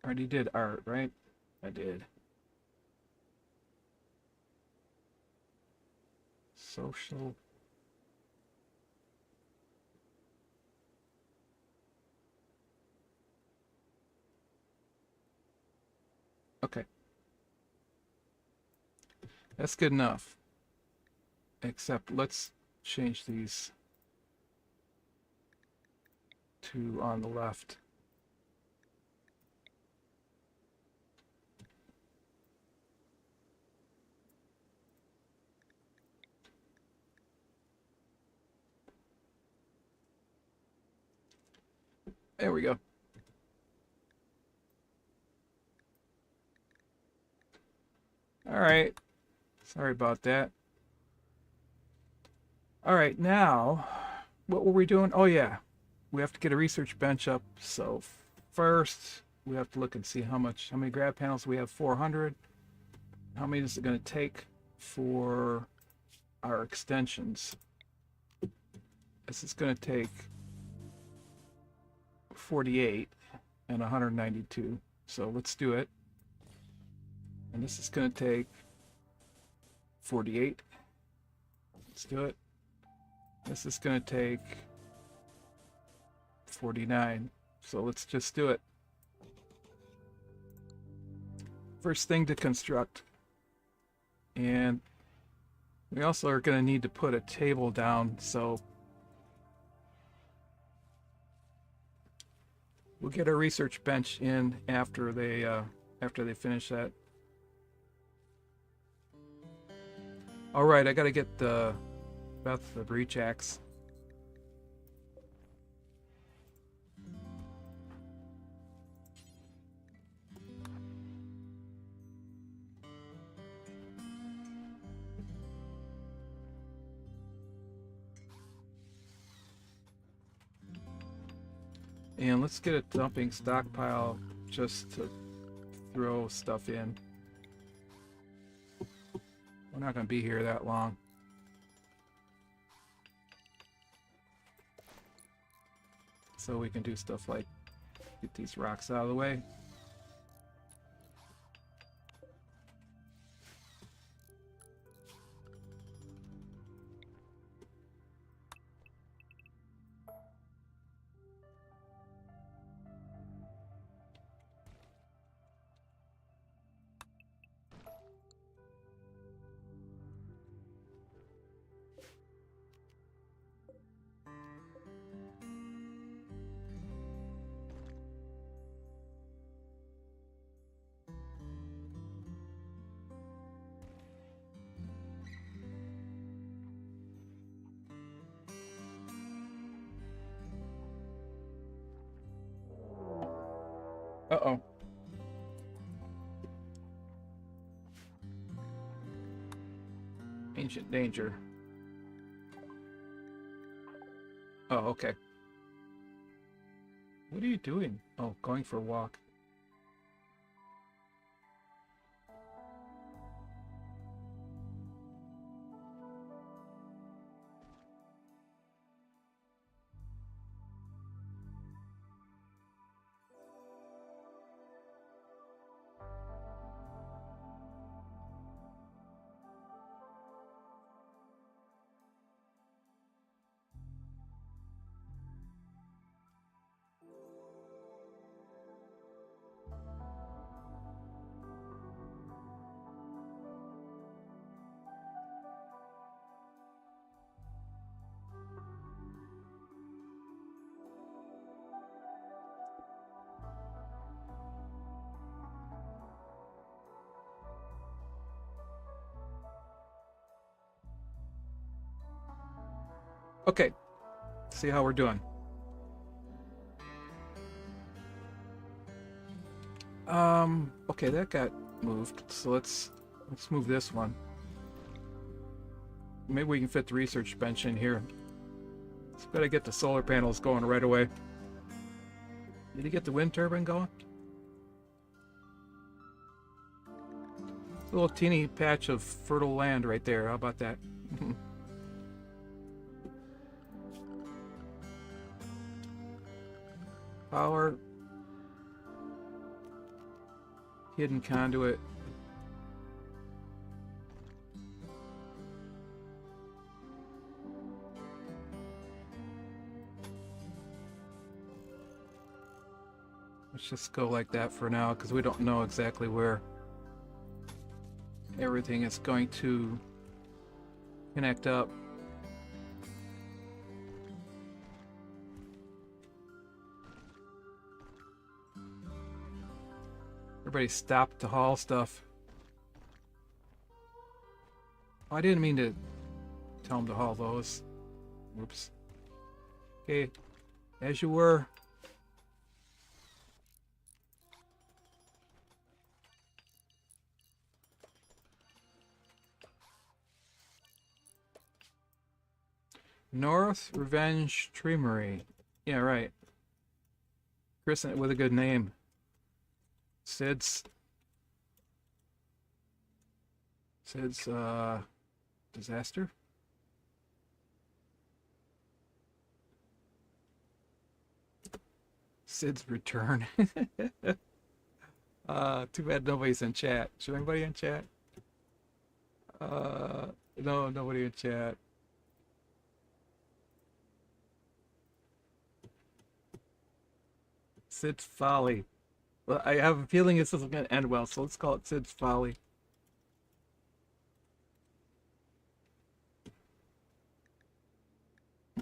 Already did art, right? I did. Social. Okay. That's good enough. Except let's change these to on the left. There we go. Alright. Sorry about that. Alright, now, what were we doing? Oh yeah, we have to get a research bench up. So first, we have to look and see how many grab panels we have. 400. How many is it going to take for our extensions? This is going to take 48 and 192. So let's do it. And this is going to take 48. Let's do it. This is going to take 49. So let's just do it. First thing to construct. And we also are going to need to put a table down, so we'll get our research bench in after they finish that. All right, I got to get the breach axe. And let's get a dumping stockpile just to throw stuff in. We're not going to be here that long. So we can do stuff like get these rocks out of the way. Uh-oh. Ancient danger. Oh, okay. What are you doing? Oh, going for a walk. Okay, see how we're doing. Okay, that got moved. So let's move this one. Maybe we can fit the research bench in here. Let's better get the solar panels going right away. Did he get the wind turbine going? A little teeny patch of fertile land right there. How about that? Power. Hidden conduit. Let's just go like that for now, because we don't know exactly where everything is going to connect up. Everybody stopped to haul stuff. Oh, I didn't mean to tell them to haul those. Whoops. Okay, as you were. North Revenge Treemery. Yeah, right. Christen it with a good name. Sid's disaster. Sid's return. Too bad nobody's in chat. Should anybody in chat? No, nobody in chat. Sid's Folly. Well, I have a feeling this isn't going to end well, so let's call it Sid's Folly.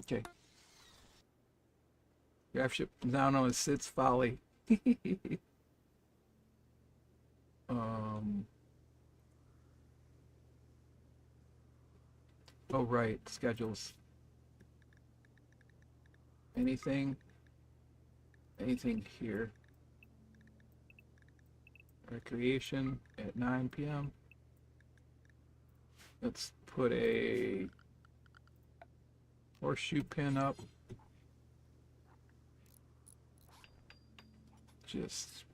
Okay. Gravship now known as Sid's Folly. Oh right, schedules. Anything here? Recreation at 9 p.m. Let's put a horseshoe pin up. Just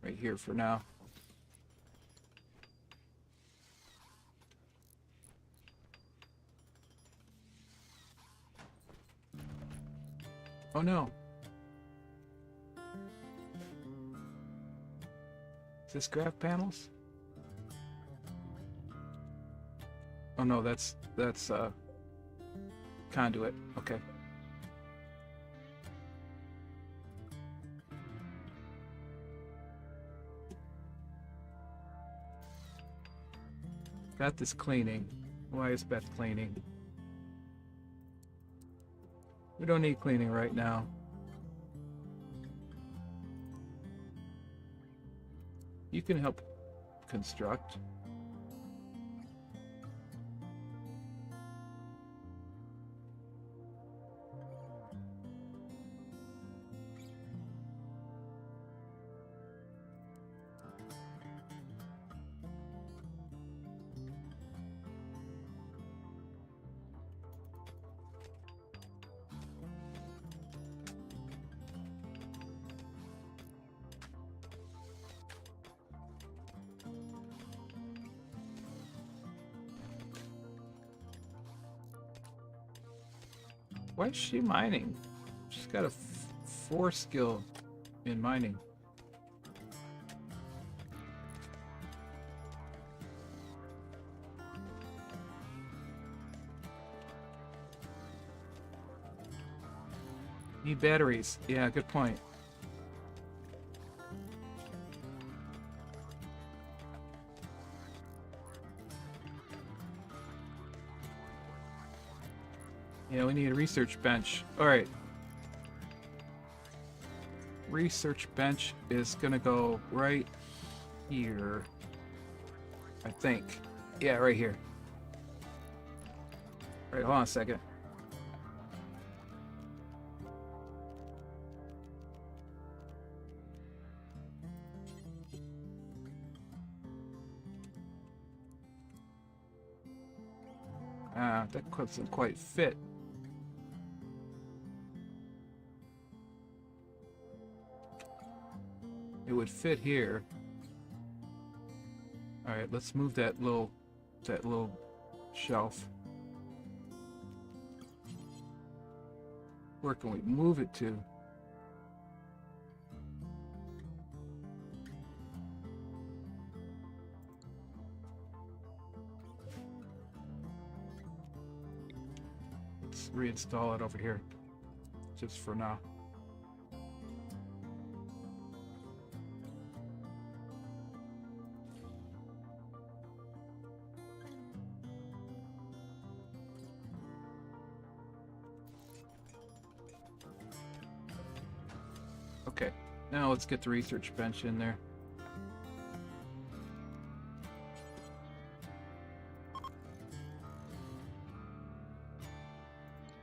right here for now. Oh no. Is this graph panels? Oh no, that's conduit. Okay. Beth is cleaning. Why is Beth cleaning? We don't need cleaning right now. You can help construct. Why is she mining? She's got a 4 skill in mining. Need batteries. Yeah, good point. Yeah, we need a research bench. Alright. Research bench is gonna go right here. I think. Yeah, right here. Alright, hold on a second. That doesn't quite fit. It would fit here. All right, let's move that little shelf. Where can we move it to? Let's reinstall it over here, just for now. Okay, now let's get the research bench in there.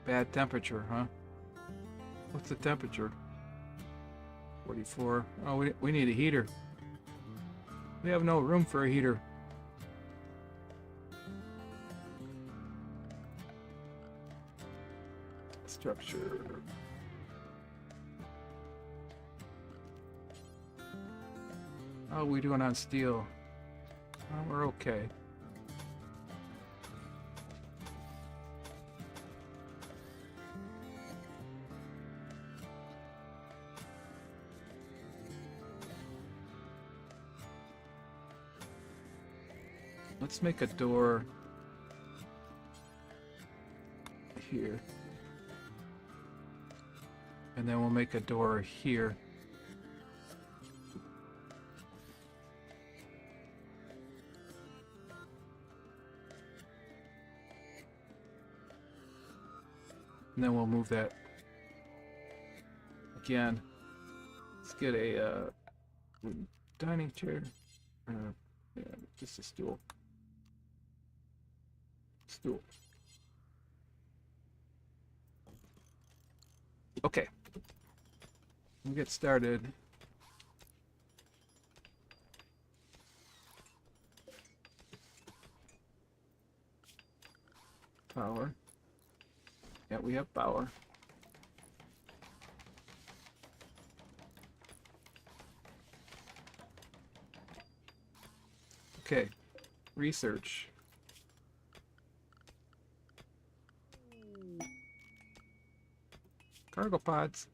Bad temperature, huh? What's the temperature? 44. Oh, we need a heater. We have no room for a heater. Structure. How are we doing on steel? Oh, we're okay. Let's make a door here. And then we'll make a door here. And then we'll move that again. Let's get a dining chair. Yeah, just a stool. Stool. Okay. We'll get started. Power. Yeah, we have power. Okay. Research. Cargo pods.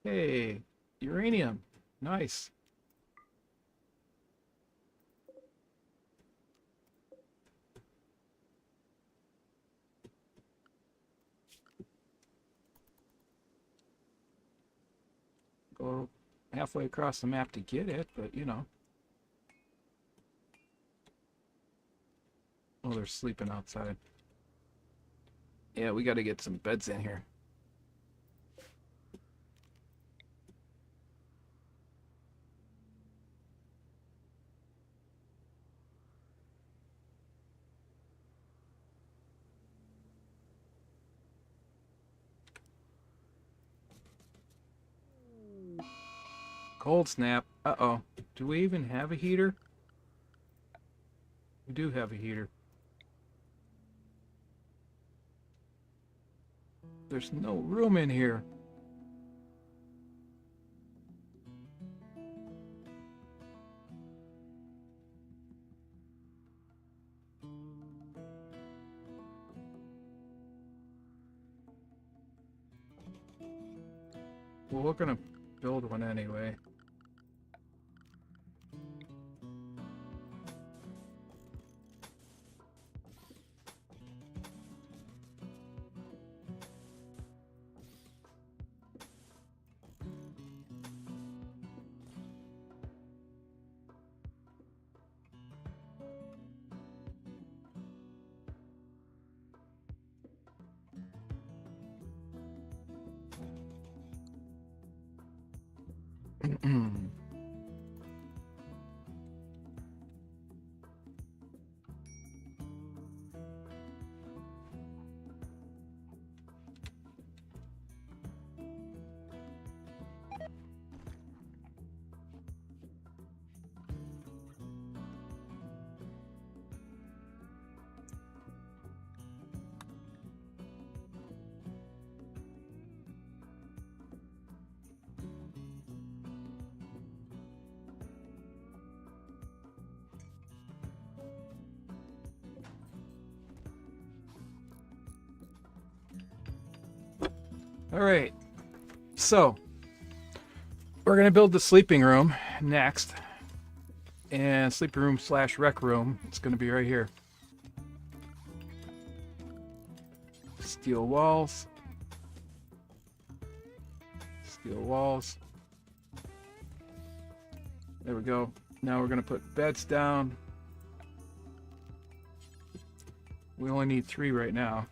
Hey, uranium. Nice. Go halfway across the map to get it, but you know. Oh, they're sleeping outside. Yeah, we got to get some beds in here. Cold snap. Uh-oh. Do we even have a heater? We do have a heater. There's no room in here. Well, we're gonna build one anyway. All right, so we're gonna build the sleeping room next, and sleeping room / rec room. It's gonna be right here. Steel walls. Steel walls. There we go. Now we're gonna put beds down. We only need 3 right now.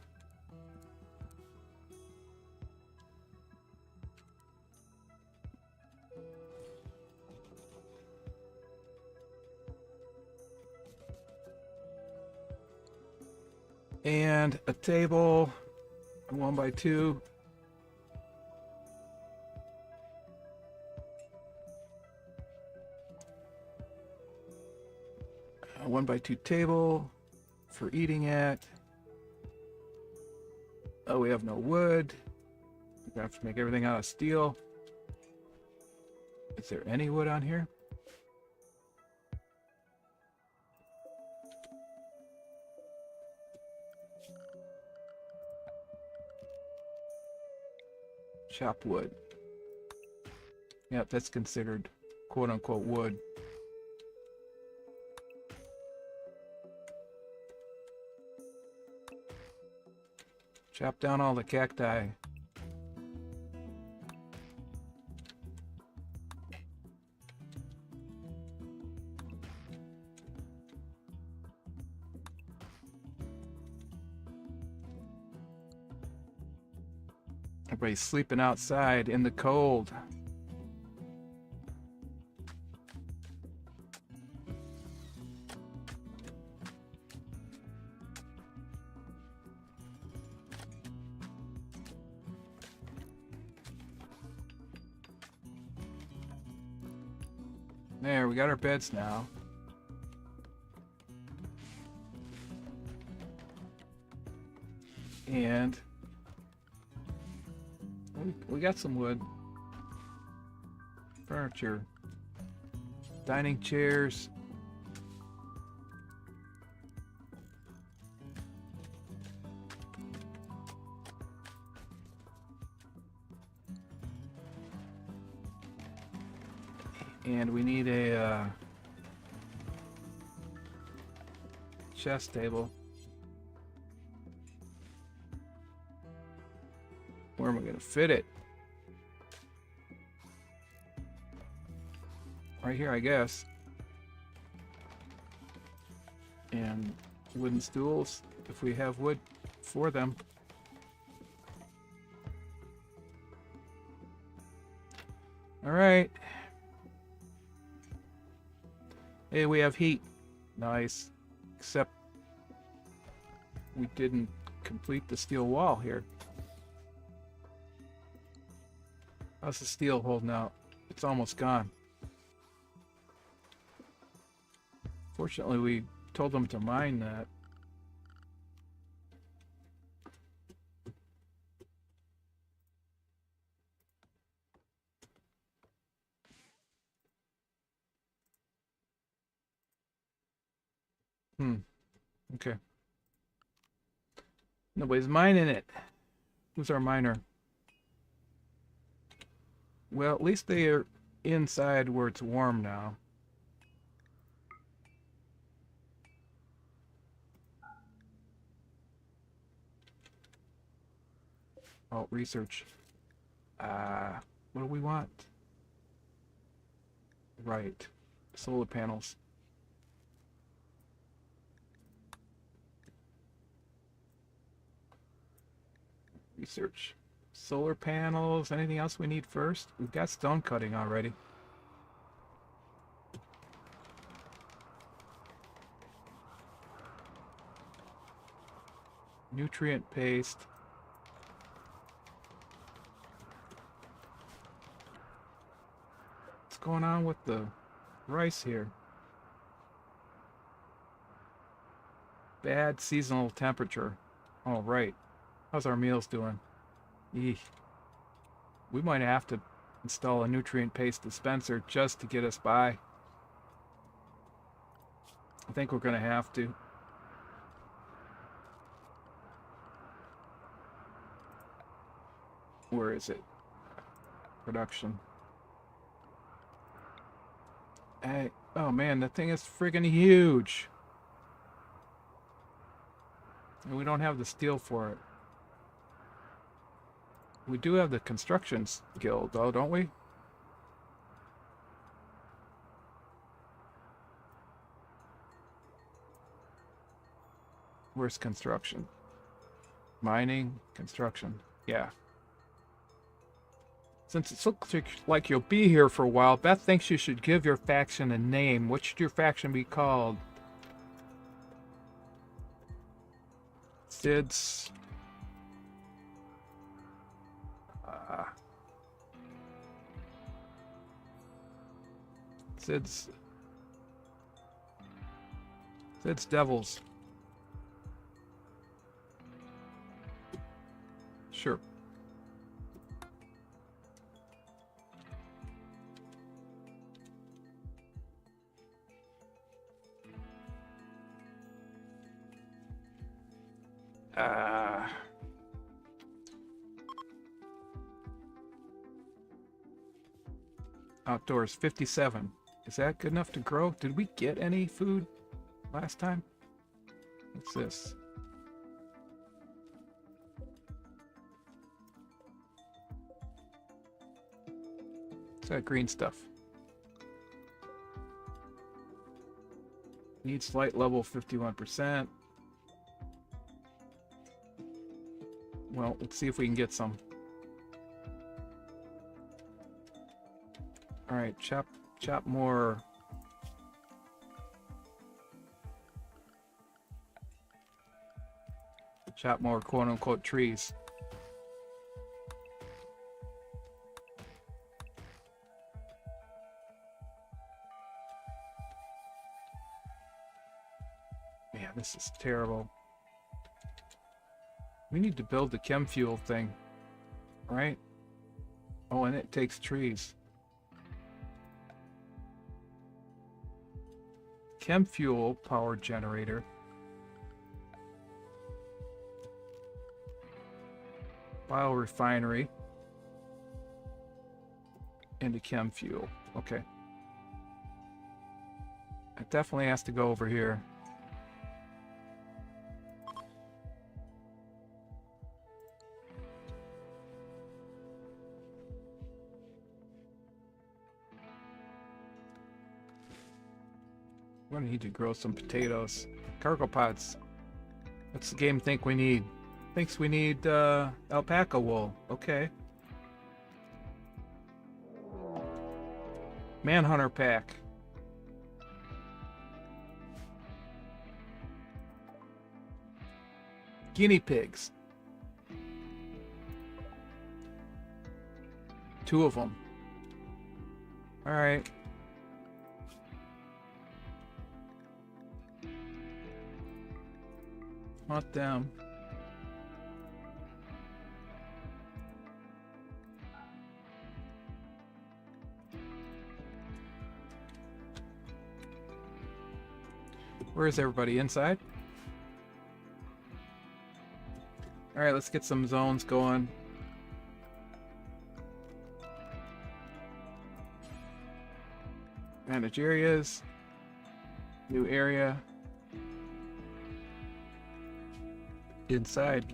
And a table, 1x2. A 1x2 table for eating at. Oh, we have no wood. We're gonna have to make everything out of steel. Is there any wood on here? Chop wood. Yep, that's considered quote-unquote wood. Chop down all the cacti. Everybody's sleeping outside in the cold. There, we got our beds now. And we got some wood. Furniture. Dining chairs. And we need a chess table. Where am I going to fit it? Right here, I guess. And wooden stools, if we have wood for them. All right. Hey, we have heat. Nice. Except we didn't complete the steel wall here. How's the steel holding out? It's almost gone. Fortunately, we told them to mine that. Okay. Nobody's mining it. Who's our miner? Well, at least they are inside where it's warm now. Oh, research. What do we want? Right. Solar panels. Research. Solar panels. Anything else we need first? We've got stone cutting already. Nutrient paste. What's going on with the rice here? Bad seasonal temperature. All right. How's our meals doing? Eesh. We might have to install a nutrient paste dispenser just to get us by. I think we're going to have to. Where is it? Production. Hey, oh man, that thing is friggin' huge. And we don't have the steel for it. We do have the construction guild, though, don't we? Where's construction? Mining, construction. Yeah. Since it looks like you'll be here for a while, Beth thinks you should give your faction a name. What should your faction be called? Sid's... Sid's It's devils. Sure. Outdoors 57. Is that good enough to grow? Did we get any food last time? What's this? What's that green stuff? Needs light level 51%. Well, let's see if we can get some. All right, chop more. Chop more quote-unquote trees. Man, this is terrible. We need to build the chem fuel thing, right? Oh, and it takes trees. Chem fuel power generator. Biorefinery. And a chem fuel. Okay. It definitely has to go over here. We're gonna need to grow some potatoes. Cargo pods. What's the game think we need? Thinks we need alpaca wool. Okay. Manhunter pack. Guinea pigs. 2 of them. All right. Want them. Where is everybody? Inside? Alright, let's get some zones going. Manage areas. New area. Inside.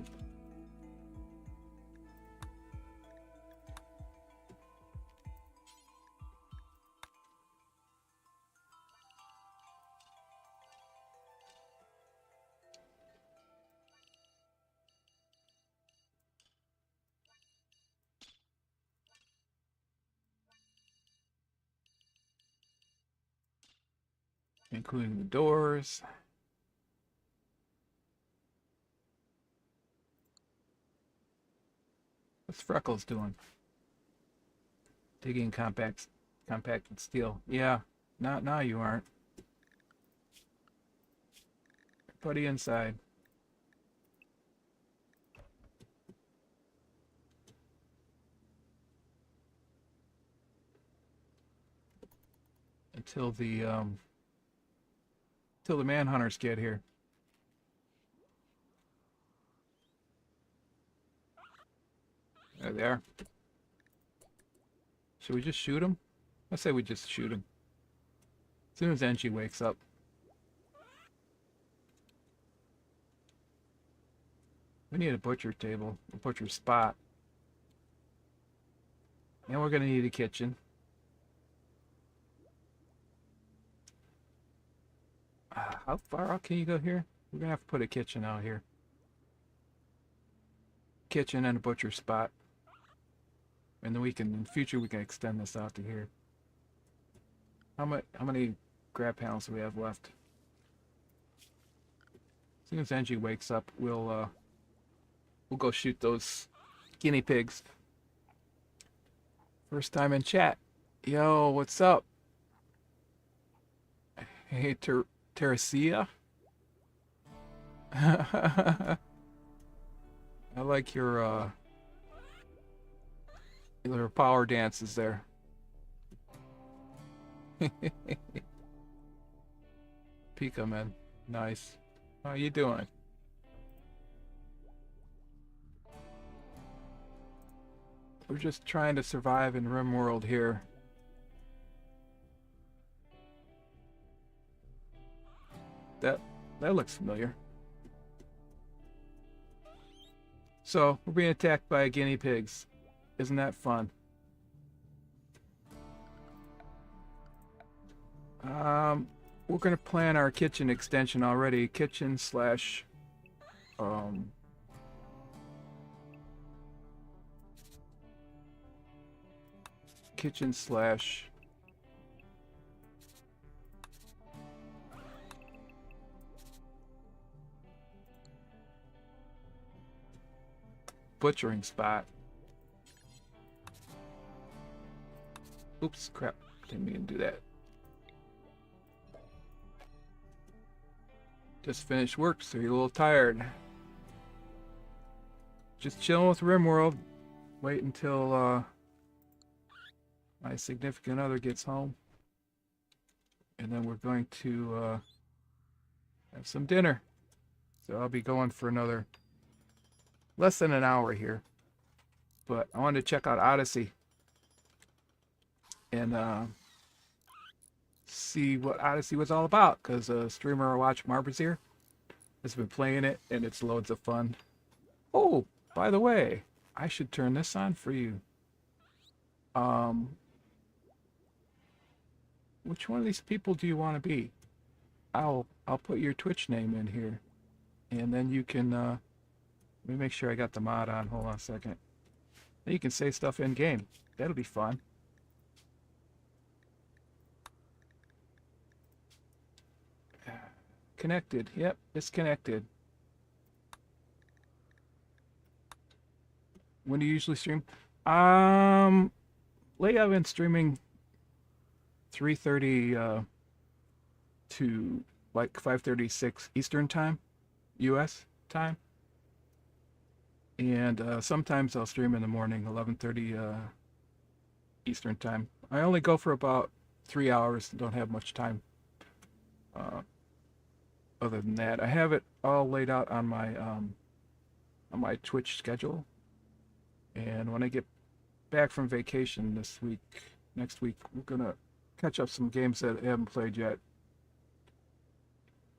Including the doors. What's Freckles doing? Digging compacted steel. Yeah, not now you aren't. Everybody inside. Until the manhunters get here. There they are. Should we just shoot him? I say we just shoot him. As soon as Engie wakes up. We need a butcher table, a butcher spot. And we're gonna need a kitchen. How far out can you go here? We're gonna have to put a kitchen out here. Kitchen and a butcher spot. And then in the future we can extend this out to here. How many grab panels do we have left? As soon as Engie wakes up, we'll go shoot those guinea pigs. First time in chat. Yo, what's up? Hey, Terracia? I like your power dances there. Pika, man. Nice. How you doing? We're just trying to survive in RimWorld here. That looks familiar. So, we're being attacked by guinea pigs. Isn't that fun? We're gonna plan our kitchen extension already. Kitchen slash kitchen slash butchering spot. Oops, crap. Didn't mean to do that. Just finished work, so you're a little tired. Just chilling with RimWorld. Wait until my significant other gets home. And then we're going to have some dinner. So I'll be going for another less than an hour here. But I wanted to check out Odyssey. And see what Odyssey was all about, because a streamer I watch, Marberzier, has been playing it, and it's loads of fun. Oh, by the way, I should turn this on for you. Which one of these people do you want to be? I'll put your Twitch name in here, and then you can let me make sure I got the mod on. Hold on a second. Then you can say stuff in game. That'll be fun. Connected. Yep, it's connected. When do you usually stream? Lately I've been streaming 3:30 to like 5:36 Eastern time, US time. And sometimes I'll stream in the morning, 11:30 Eastern time. I only go for about 3 hours, don't have much time. Other than that, I have it all laid out on my Twitch schedule. And when I get back from vacation next week, we're gonna catch up some games that I haven't played yet,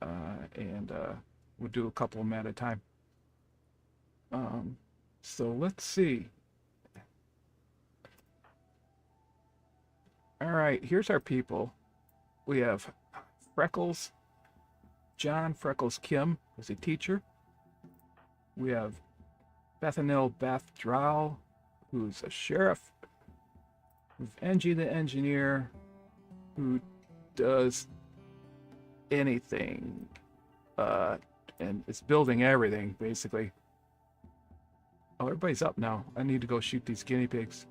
and we'll do a couple of them at a time. So let's see. All right, here's our people. We have Freckles. John Freckles Kim is a teacher. We have Bethanil Beth Drow, who's a sheriff. We have Engie the engineer, who does anything, and is building everything, basically. Oh, everybody's up now. I need to go shoot these guinea pigs.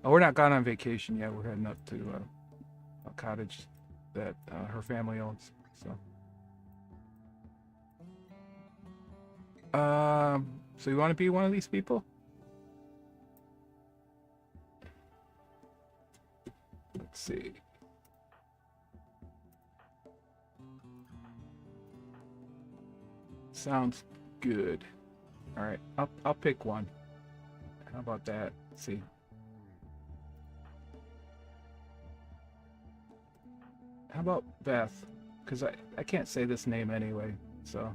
Oh, we're not gone on vacation yet. We're heading up to a cottage that her family owns. So you want to be one of these people? Let's see. Sounds good. All right, I'll pick one. How about that? Let's see. How about Beth? Because I can't say this name anyway, so.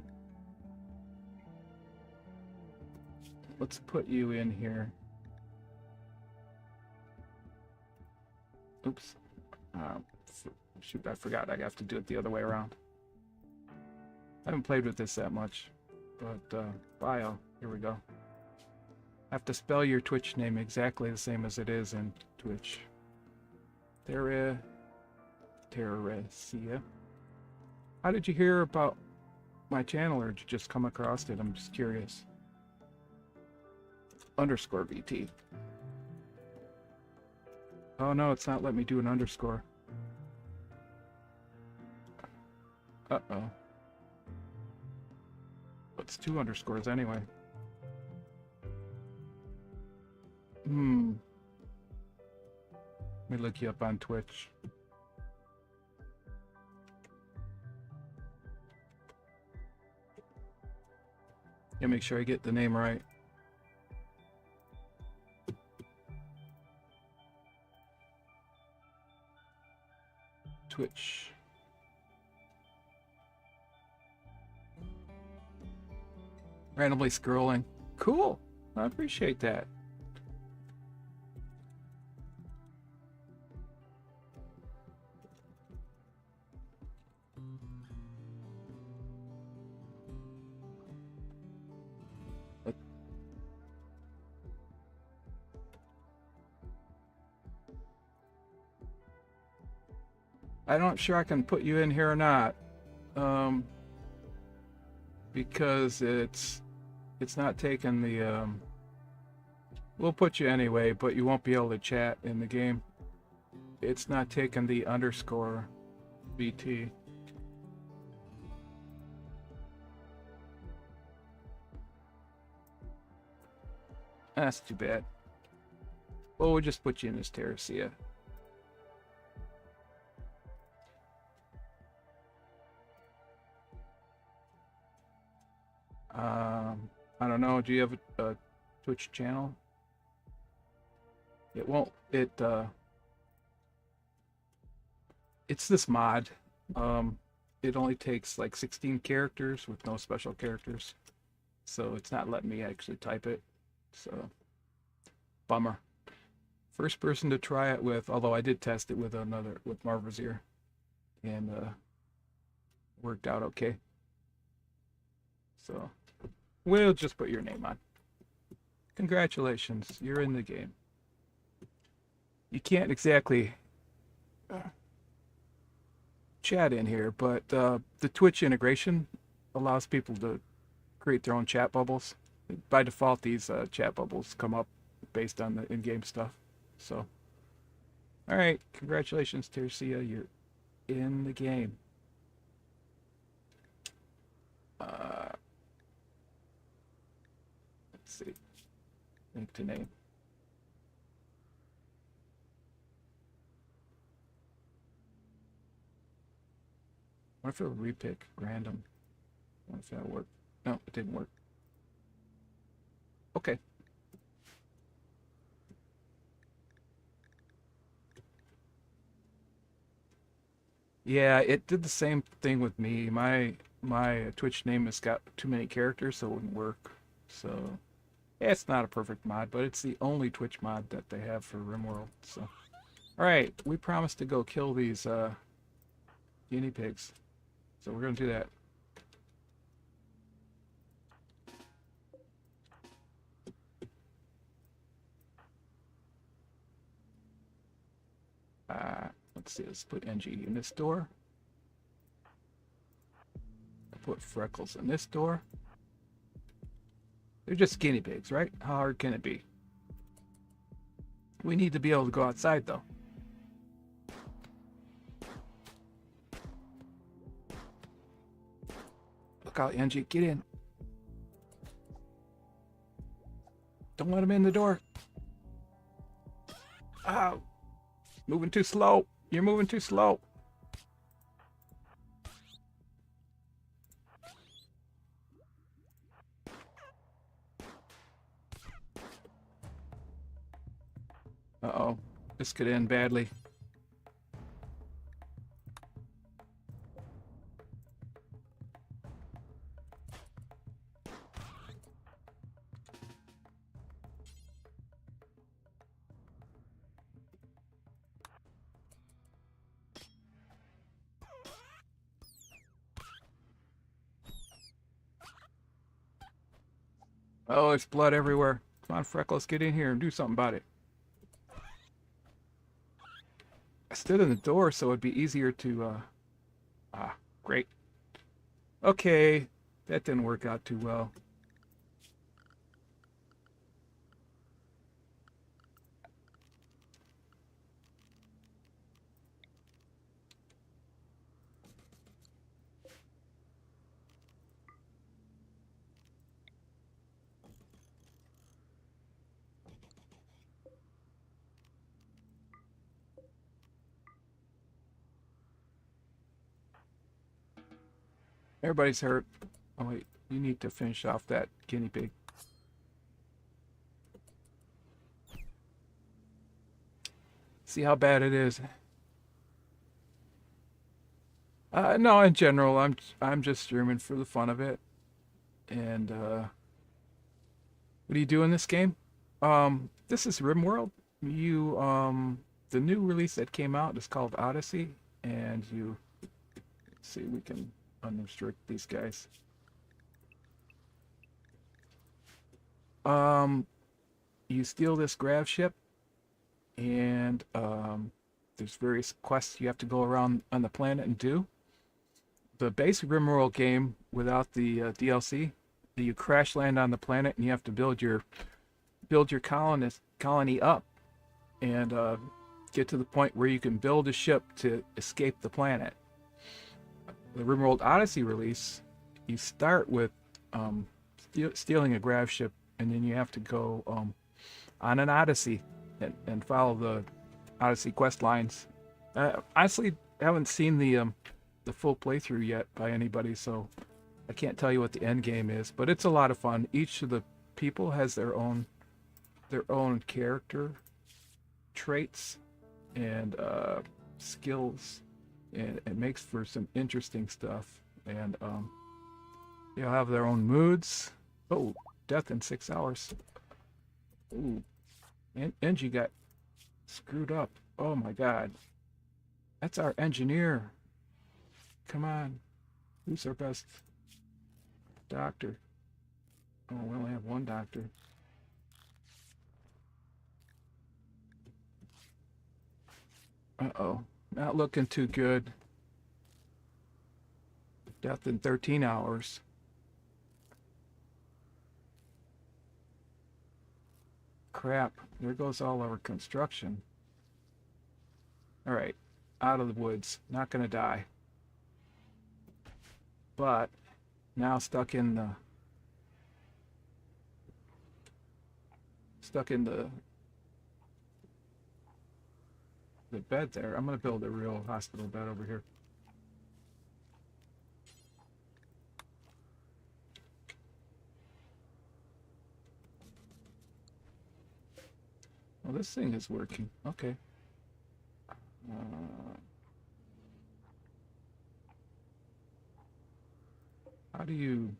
Let's put you in here. Oops. Shoot, I forgot. I have to do it the other way around. I haven't played with this that much. But, bio. Here we go. I have to spell your Twitch name exactly the same as it is in Twitch. Terracia. How did you hear about my channel, or did you just come across it? I'm just curious. Underscore VT. Oh no, it's not letting me do an underscore. Uh-oh. What's 2 underscores anyway? Let me look you up on Twitch. Yeah, make sure I get the name right. Twitch. Randomly scrolling. Cool. I appreciate that. I'm not sure I can put you in here or not, because it's not taking the. We'll put you anyway, but you won't be able to chat in the game. It's not taking the underscore BT. That's too bad. Well, we'll just put you in as Terracia. I don't know. Do you have a Twitch channel? It won't. It's this mod. It only takes like 16 characters with no special characters, so it's not letting me actually type it. So, bummer. First person to try it with, although I did test it with Marvazier, and worked out okay. So, we'll just put your name on. Congratulations, you're in the game. You can't exactly chat in here, but the Twitch integration allows people to create their own chat bubbles. By default, these chat bubbles come up based on the in-game stuff. So, all right, congratulations, Tercia, you're in the game. Let's see, link to name. What if it would repick random? What if that worked? No, it didn't work. Okay. Yeah, it did the same thing with me. My Twitch name has got too many characters, so it wouldn't work. So, yeah, it's not a perfect mod, but it's the only Twitch mod that they have for RimWorld. So, all right, we promised to go kill these guinea pigs, so we're gonna do that. Let's see, let's put Engie in this door. Put Freckles in this door. They're just guinea pigs, right? How hard can it be? We need to be able to go outside, though. Look out, Engie, get in. Don't let him in the door. Ow. Moving too slow. You're moving too slow. Uh-oh. This could end badly. Oh, there's blood everywhere. Come on, Freckles, get in here and do something about it. I stood in the door so it'd be easier to, great. Okay, that didn't work out too well. Everybody's hurt. Oh wait, you need to finish off that guinea pig. See how bad it is. No, in general, I'm just streaming for the fun of it. And what do you do in this game? This is RimWorld. You the new release that came out is called Odyssey, and you see we can unrestrict these guys. You steal this grav-ship, and there's various quests you have to go around on the planet and do. The basic RimWorld game without the DLC, you crash land on the planet and you have to build your colony up and get to the point where you can build a ship to escape the planet. The RimWorld Odyssey release, you start with stealing a grav-ship, and then you have to go on an Odyssey and follow the Odyssey quest lines. Honestly, I haven't seen the full playthrough yet by anybody, so I can't tell you what the end game is, but it's a lot of fun. Each of the people has their own character traits and skills, and it makes for some interesting stuff. And they'll have their own moods. Oh, death in 6 hours. Ooh, Engie got screwed up. Oh my god, that's our engineer. Come on, who's our best doctor? Oh, we only have one doctor. Uh-oh, not looking too good. Death in 13 hours. Crap, there goes all our construction. Alright, out of the woods, not gonna die. But now stuck in the bed there. I'm gonna build a real hospital bed over here. Well, this thing is working. Okay. How do you...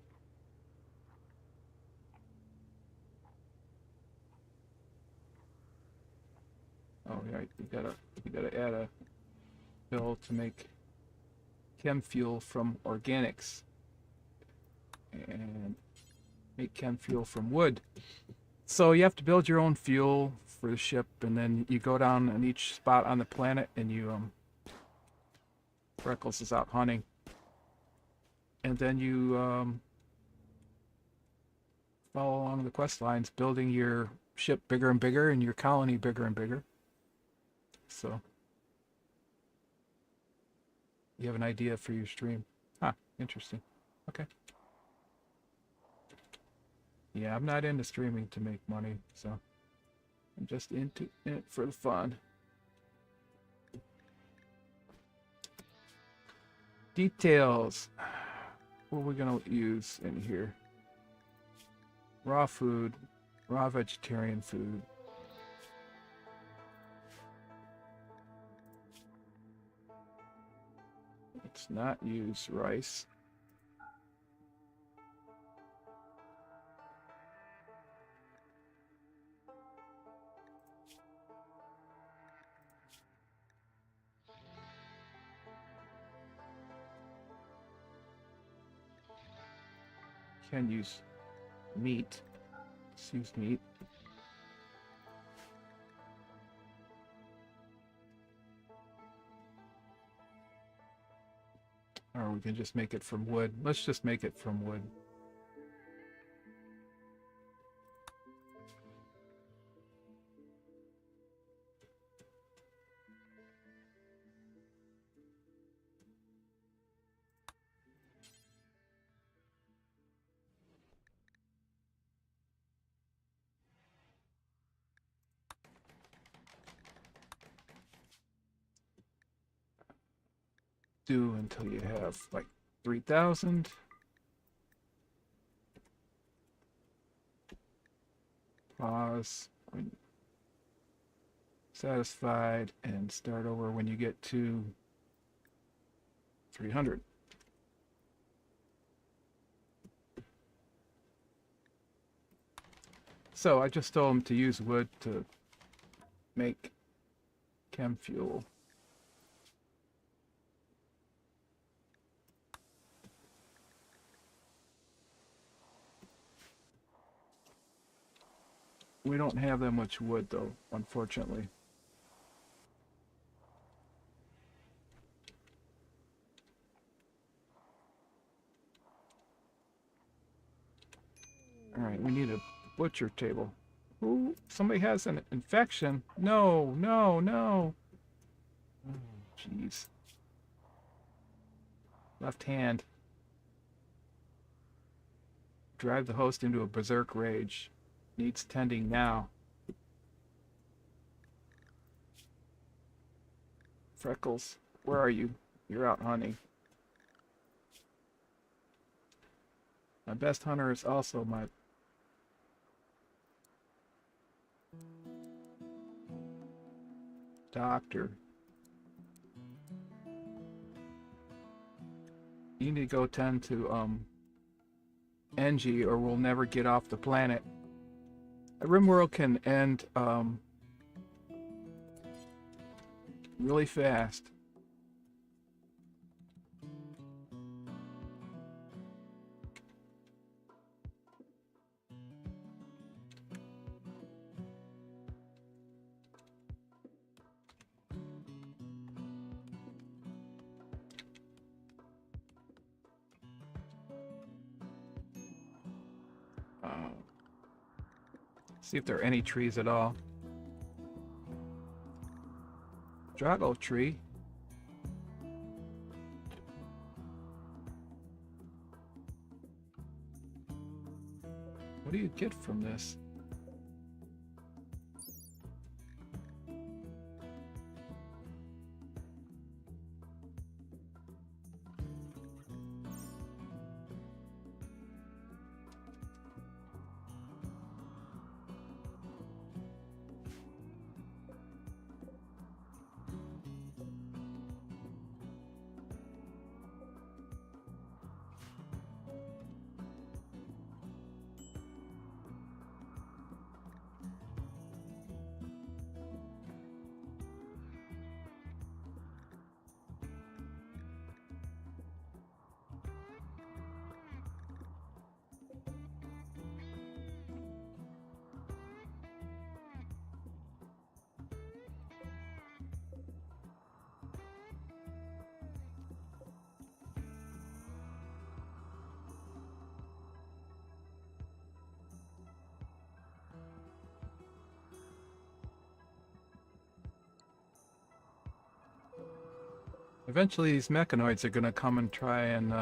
Oh, yeah, you gotta add a bill to make chem fuel from organics and make chem fuel from wood. So you have to build your own fuel for the ship, and then you go down on each spot on the planet, and you Freckles is out hunting, and then you follow along the quest lines, building your ship bigger and bigger and your colony bigger and bigger. So you have an idea for your stream. Huh, interesting. Okay. Yeah, I'm not into streaming to make money, so I'm just into it for the fun. Details. What are we gonna use in here? Raw food, raw vegetarian food. Let's not use rice. Can use meat. Let's use meat. Or we can just make it from wood. Let's just make it from wood. Do until you have like 3,000. Pause when satisfied and start over when you get to 300. So I just told him to use wood to make chem fuel. We don't have that much wood though, unfortunately. Alright, we need a butcher table. Ooh, somebody has an infection. No, no, no. Oh, jeez. Left hand. Drive the host into a berserk rage. Needs tending now. Freckles, where are you? You're out hunting. My best hunter is also my doctor. You need to go tend to Engie or we'll never get off the planet. RimWorld can end really fast. See if there are any trees at all. Drago tree. What do you get from this? Eventually these mechanoids are gonna come and try and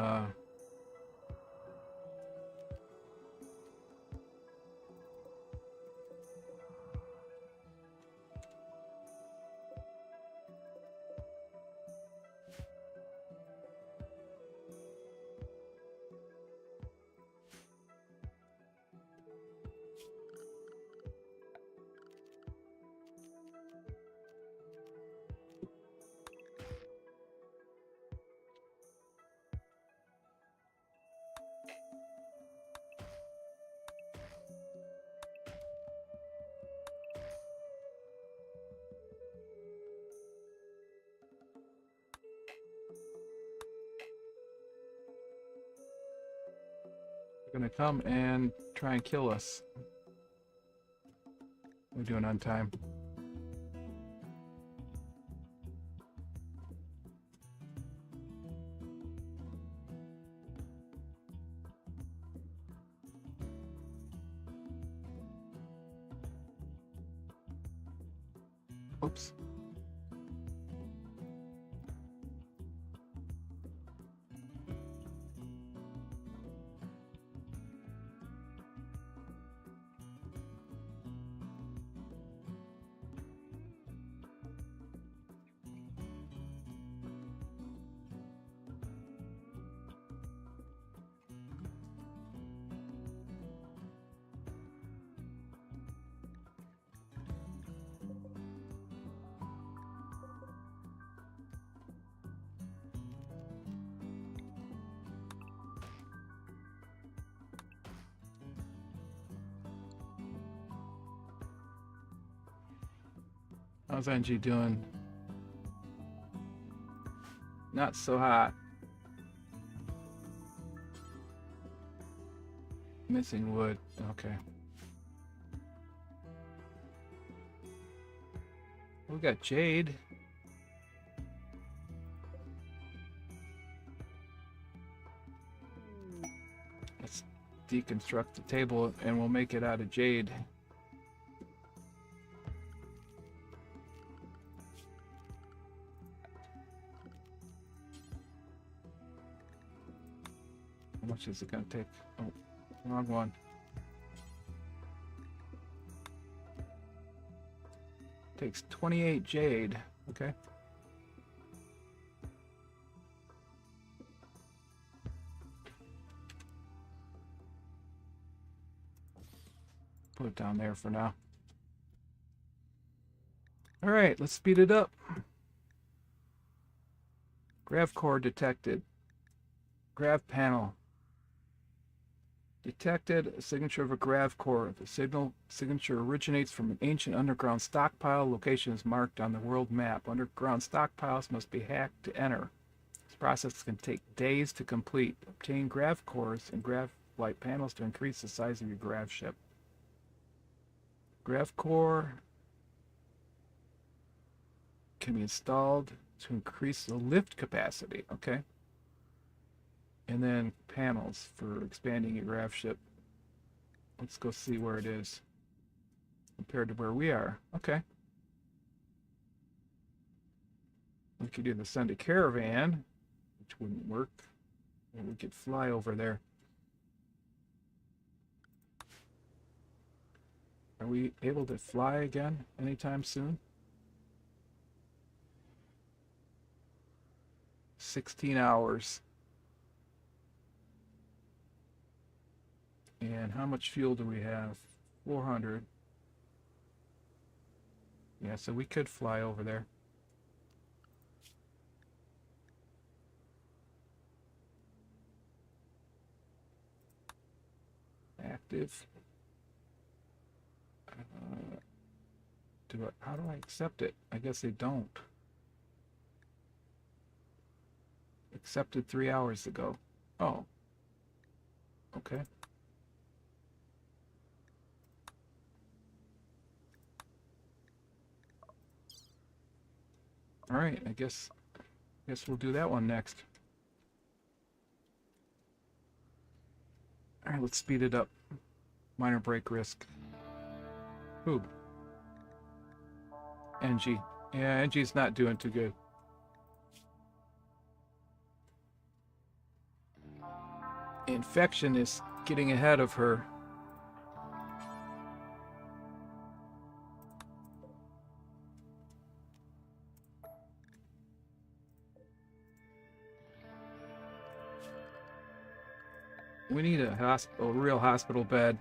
come and try and kill us. We're doing on time. Oops. How's Engie doing? Not so hot. Missing wood. Okay. We got jade. Let's deconstruct the table and we'll make it out of jade. How much is it going to take? Oh, wrong one. Takes 28 jade. Okay. Put it down there for now. All right, let's speed it up. Grav core detected. Grav panel. Detected a signature of a grav core. The signature originates from an ancient underground stockpile. Location is marked on the world map. Underground stockpiles must be hacked to enter. This process can take days to complete. Obtain grav cores and grav light panels to increase the size of your grav ship. Grav core can be installed to increase the lift capacity. Okay. And then panels for expanding your Gravship. Let's go see where it is compared to where we are. Okay. We could either send a caravan, which wouldn't work, or we could fly over there. Are we able to fly again anytime soon? 16 hours. And how much fuel do we have? 400. Yeah, so we could fly over there. Active. How do I accept it? I guess they don't. Accepted 3 hours ago. Oh. Okay. All right, I guess we'll do that one next. All right, let's speed it up. Minor break risk. Ooh. Engie. Yeah, Engie's not doing too good. Infection is getting ahead of her. We need a real hospital bed.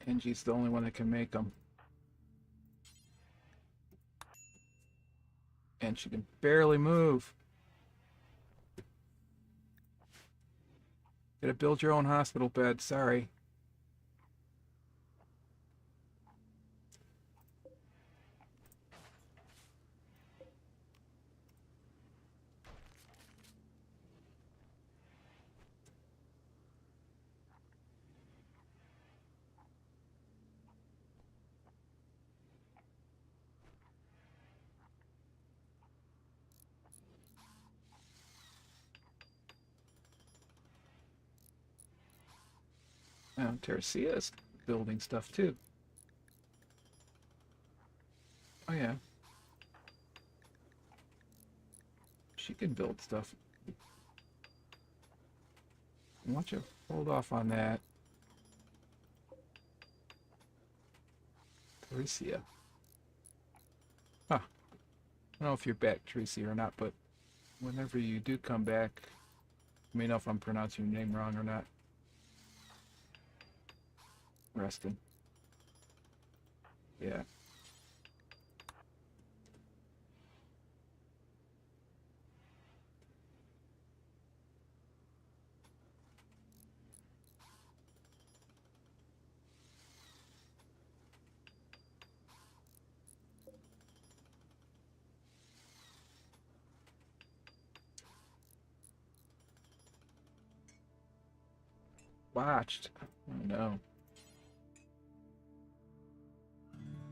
Engie's the only one that can make them. And she can barely move. Gotta build your own hospital bed, sorry. Now, Teresia's building stuff too. Oh yeah. She can build stuff. Why don't you hold off on that? Teresia. Huh. I don't know if you're back, Teresia, or not, but whenever you do come back, let me know if I'm pronouncing your name wrong or not. Resting. Yeah. Botched. Oh no.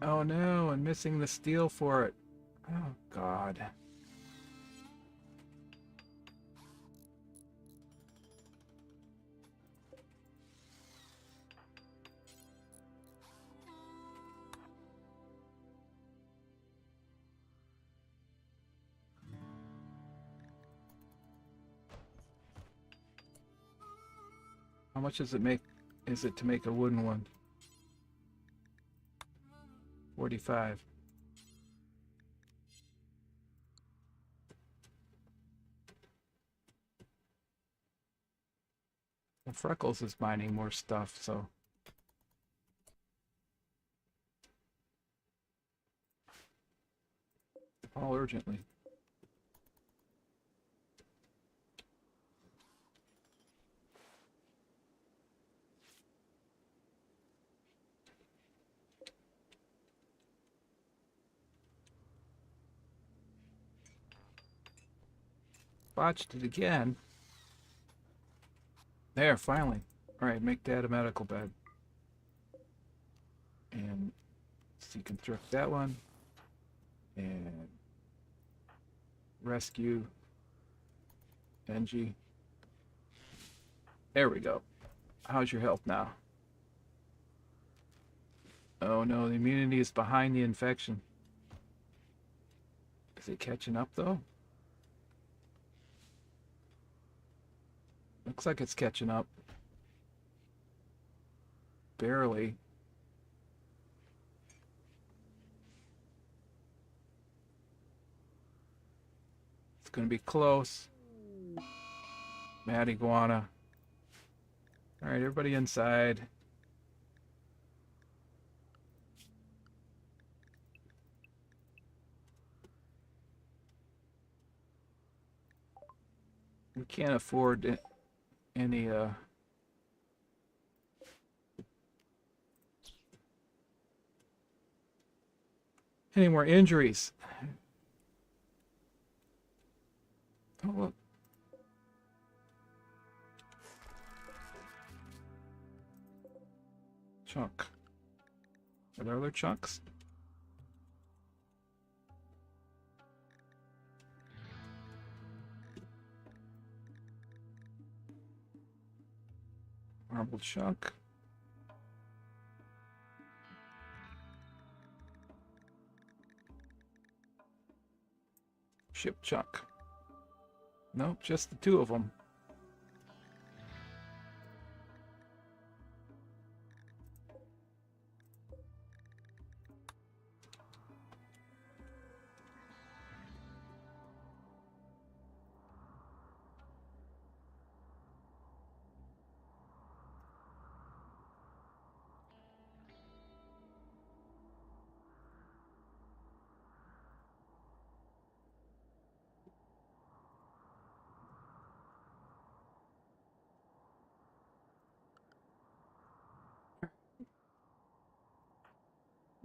Oh no, I'm missing the steel for it. Oh god. How much does it make? Is it to make a wooden one? 45. Well, Freckles is mining more stuff, so. All urgently. Botched it again. There, finally. Alright, make that a medical bed. And deconstruct that one. And rescue Engie. There we go. How's your health now? Oh no, the immunity is behind the infection. Is it catching up though? Looks like it's catching up. Barely. It's gonna be close. Mad iguana. Alright, everybody inside. We can't afford any more injuries. Oh look. Chunk. Are there other chunks? Marble chunk. Ship chunk. Nope, just the two of them.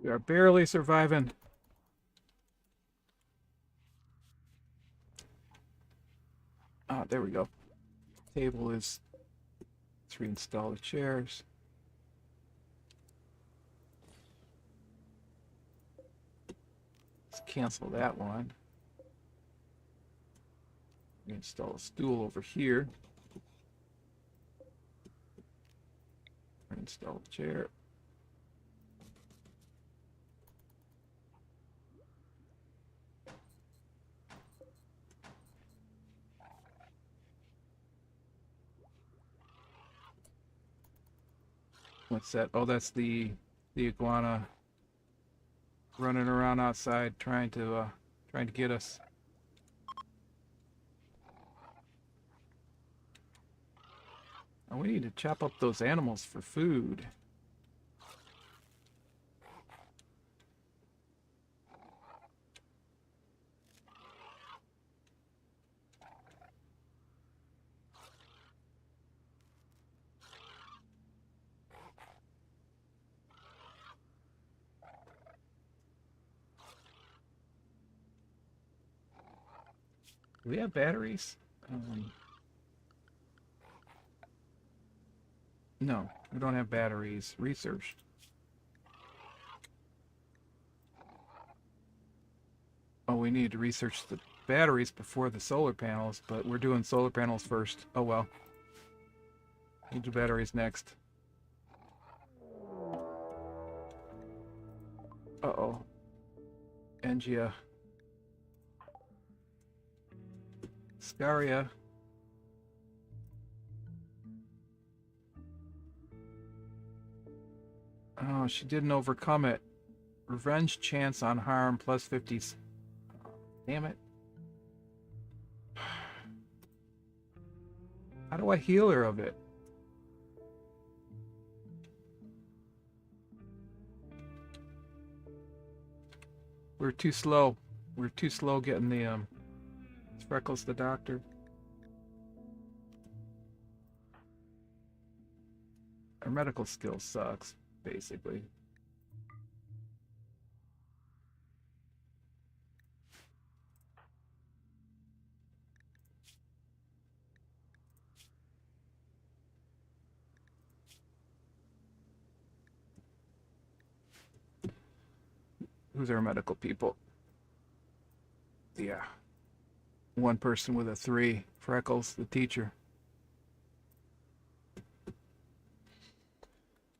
We are barely surviving. Ah, there we go. Table is. Let's reinstall the chairs. Let's cancel that one. Reinstall a stool over here. Reinstall the chair. What's that? Oh, that's the iguana running around outside trying to get us. Oh, we need to chop up those animals for food. Do we have batteries? No, we don't have batteries. Research. Oh, we need to research the batteries before the solar panels, but we're doing solar panels first. Oh well. We'll do batteries next. Uh-oh. Engie. Scaria. Oh, she didn't overcome it. Revenge chance on harm plus 50. Damn it. How do I heal her of it? We're too slow. We're too slow getting the Freckles the doctor. Our medical skill sucks, basically. Who's our medical people? Yeah. One person with a 3. Freckles, the teacher.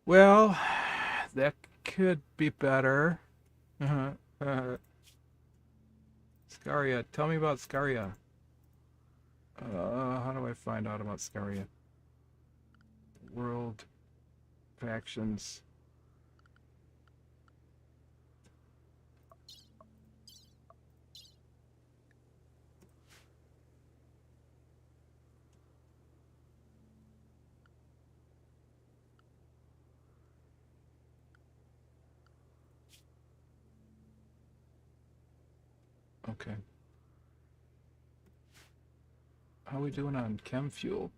Well, that could be better. Scaria. Tell me about Scaria. How do I find out about Scaria? World factions. Okay. How are we doing on chem fuel?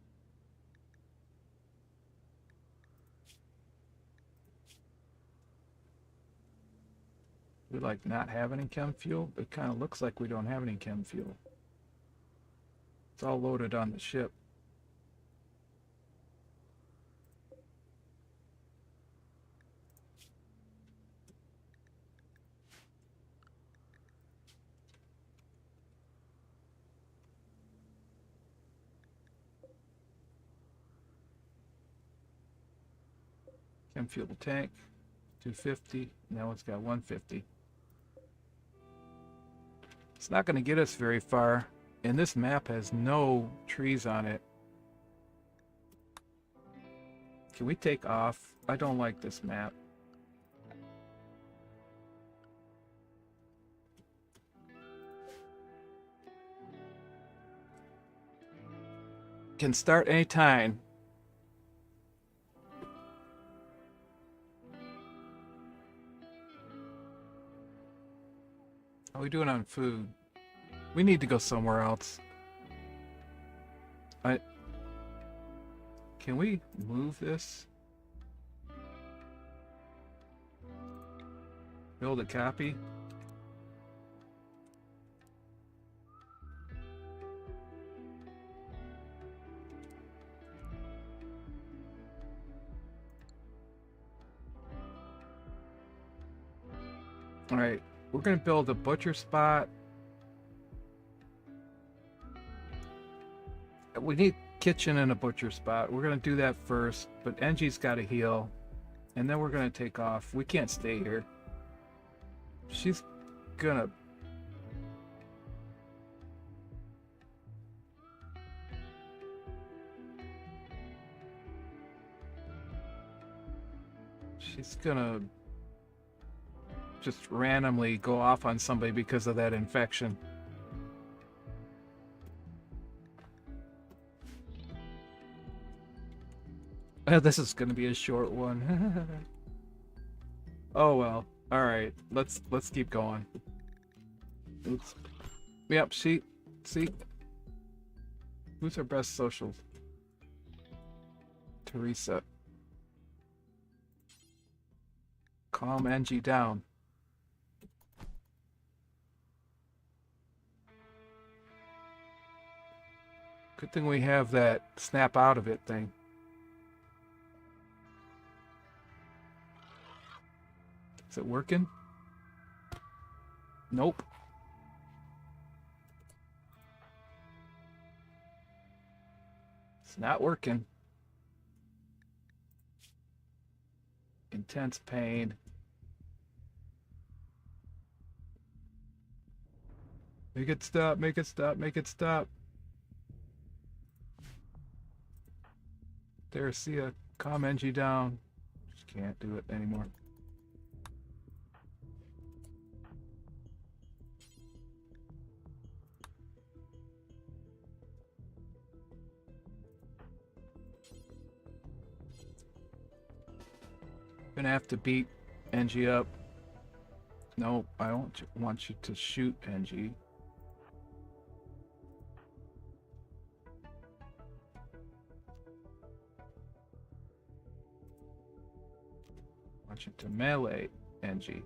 We like not have any chem fuel? It kind of looks like we don't have any chem fuel. It's all loaded on the ship. Chem fuel tank, 250. Now it's got 150. It's not going to get us very far, and this map has no trees on it. Can we take off? I don't like this map. Can start anytime. How are we doing on food? We need to go somewhere else. Can we move this? Build a copy? Alright, we're gonna build a butcher spot. We need kitchen and a butcher spot. We're gonna do that first, but Engie's gotta heal. And then we're gonna take off. We can't stay here. She's gonna... She's gonna just randomly go off on somebody because of that infection. This is gonna be a short one. Oh well. Alright, let's keep going. Oops. Yep, see? Who's our best social? Teresa. Calm Engie down. Good thing we have that snap out of it thing. Is it working? Nope. It's not working. Intense pain. Make it stop, make it stop, make it stop. There, see a calm Engie down. Just can't do it anymore. Gonna have to beat Engie up. No, I don't want you to shoot Engie. I want you to melee Engie.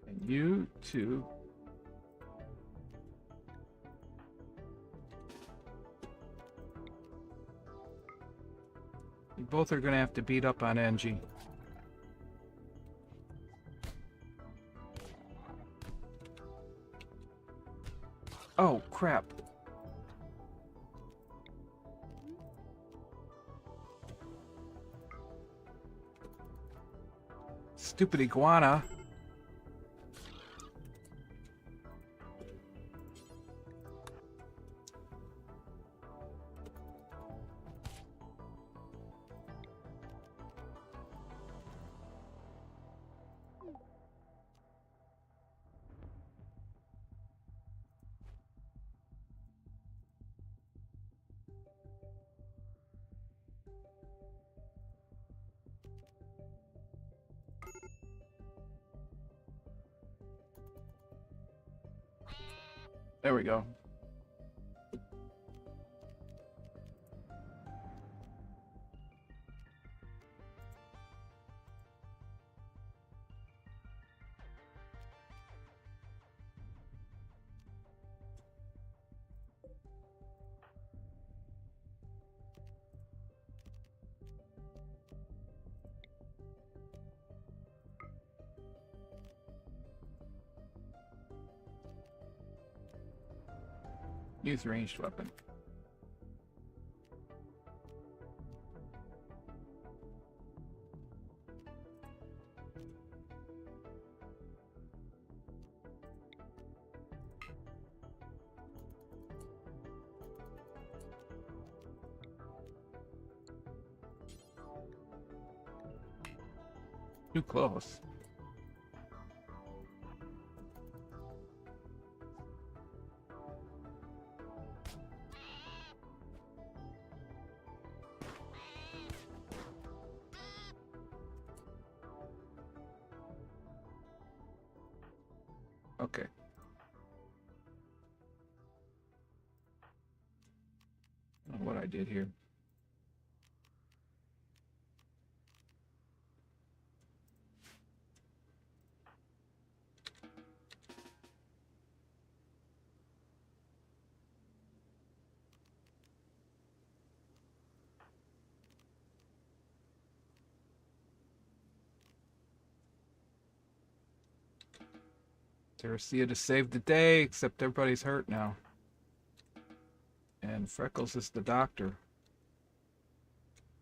And you two. You both are gonna have to beat up on Engie. Oh, crap. Stupid iguana. There we go. Use ranged weapon. Too close. Okay. I don't know what I did here. Terracia to save the day, except everybody's hurt now. And Freckles is the doctor.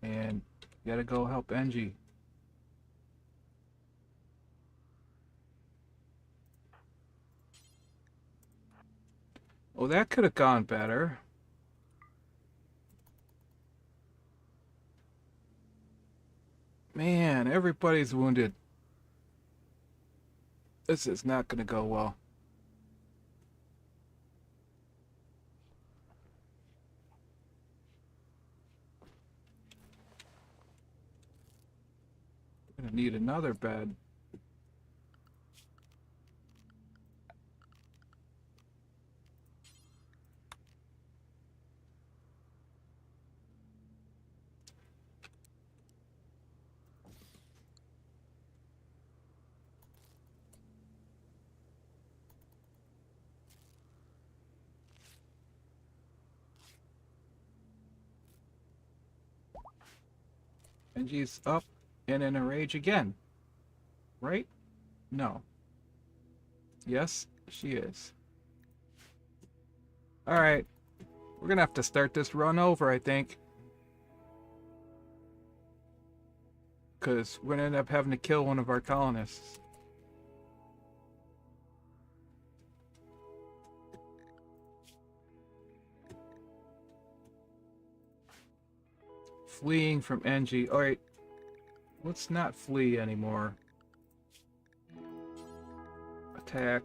And you gotta go help Engie. Oh, that could have gone better. Man, everybody's wounded. This is not going to go well. We're going to need another bed. Engie's up and in a rage again. Right? No. Yes, she is. Alright. We're gonna have to start this run over, I think. Because we're gonna end up having to kill one of our colonists. Fleeing from Engie. Alright. Let's not flee anymore. Attack.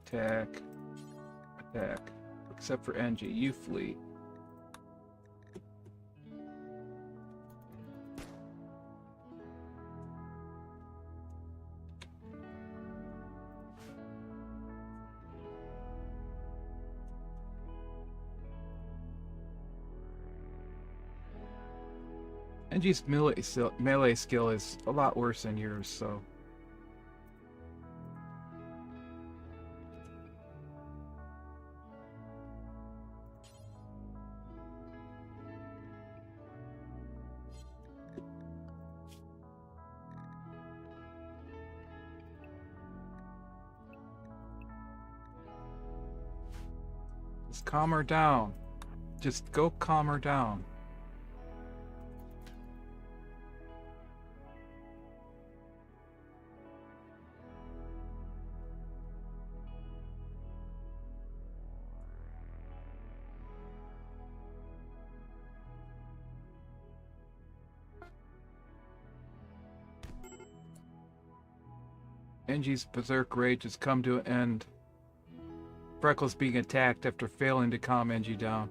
Attack. Attack. Except for Engie. You flee. Engie's melee skill is a lot worse than yours, so... Just calm her down. Just go calm her down. Engie's Berserk rage has come to an end. Freckles being attacked after failing to calm Engie down.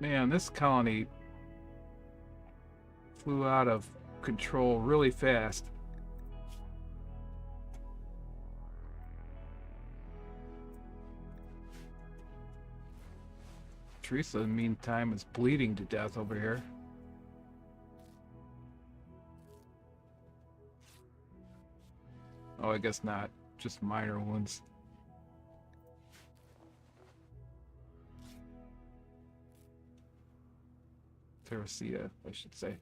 Man, this colony flew out of control really fast. Teresa, in the meantime, is bleeding to death over here. Oh, I guess not. Just minor wounds. Teresia, I should say.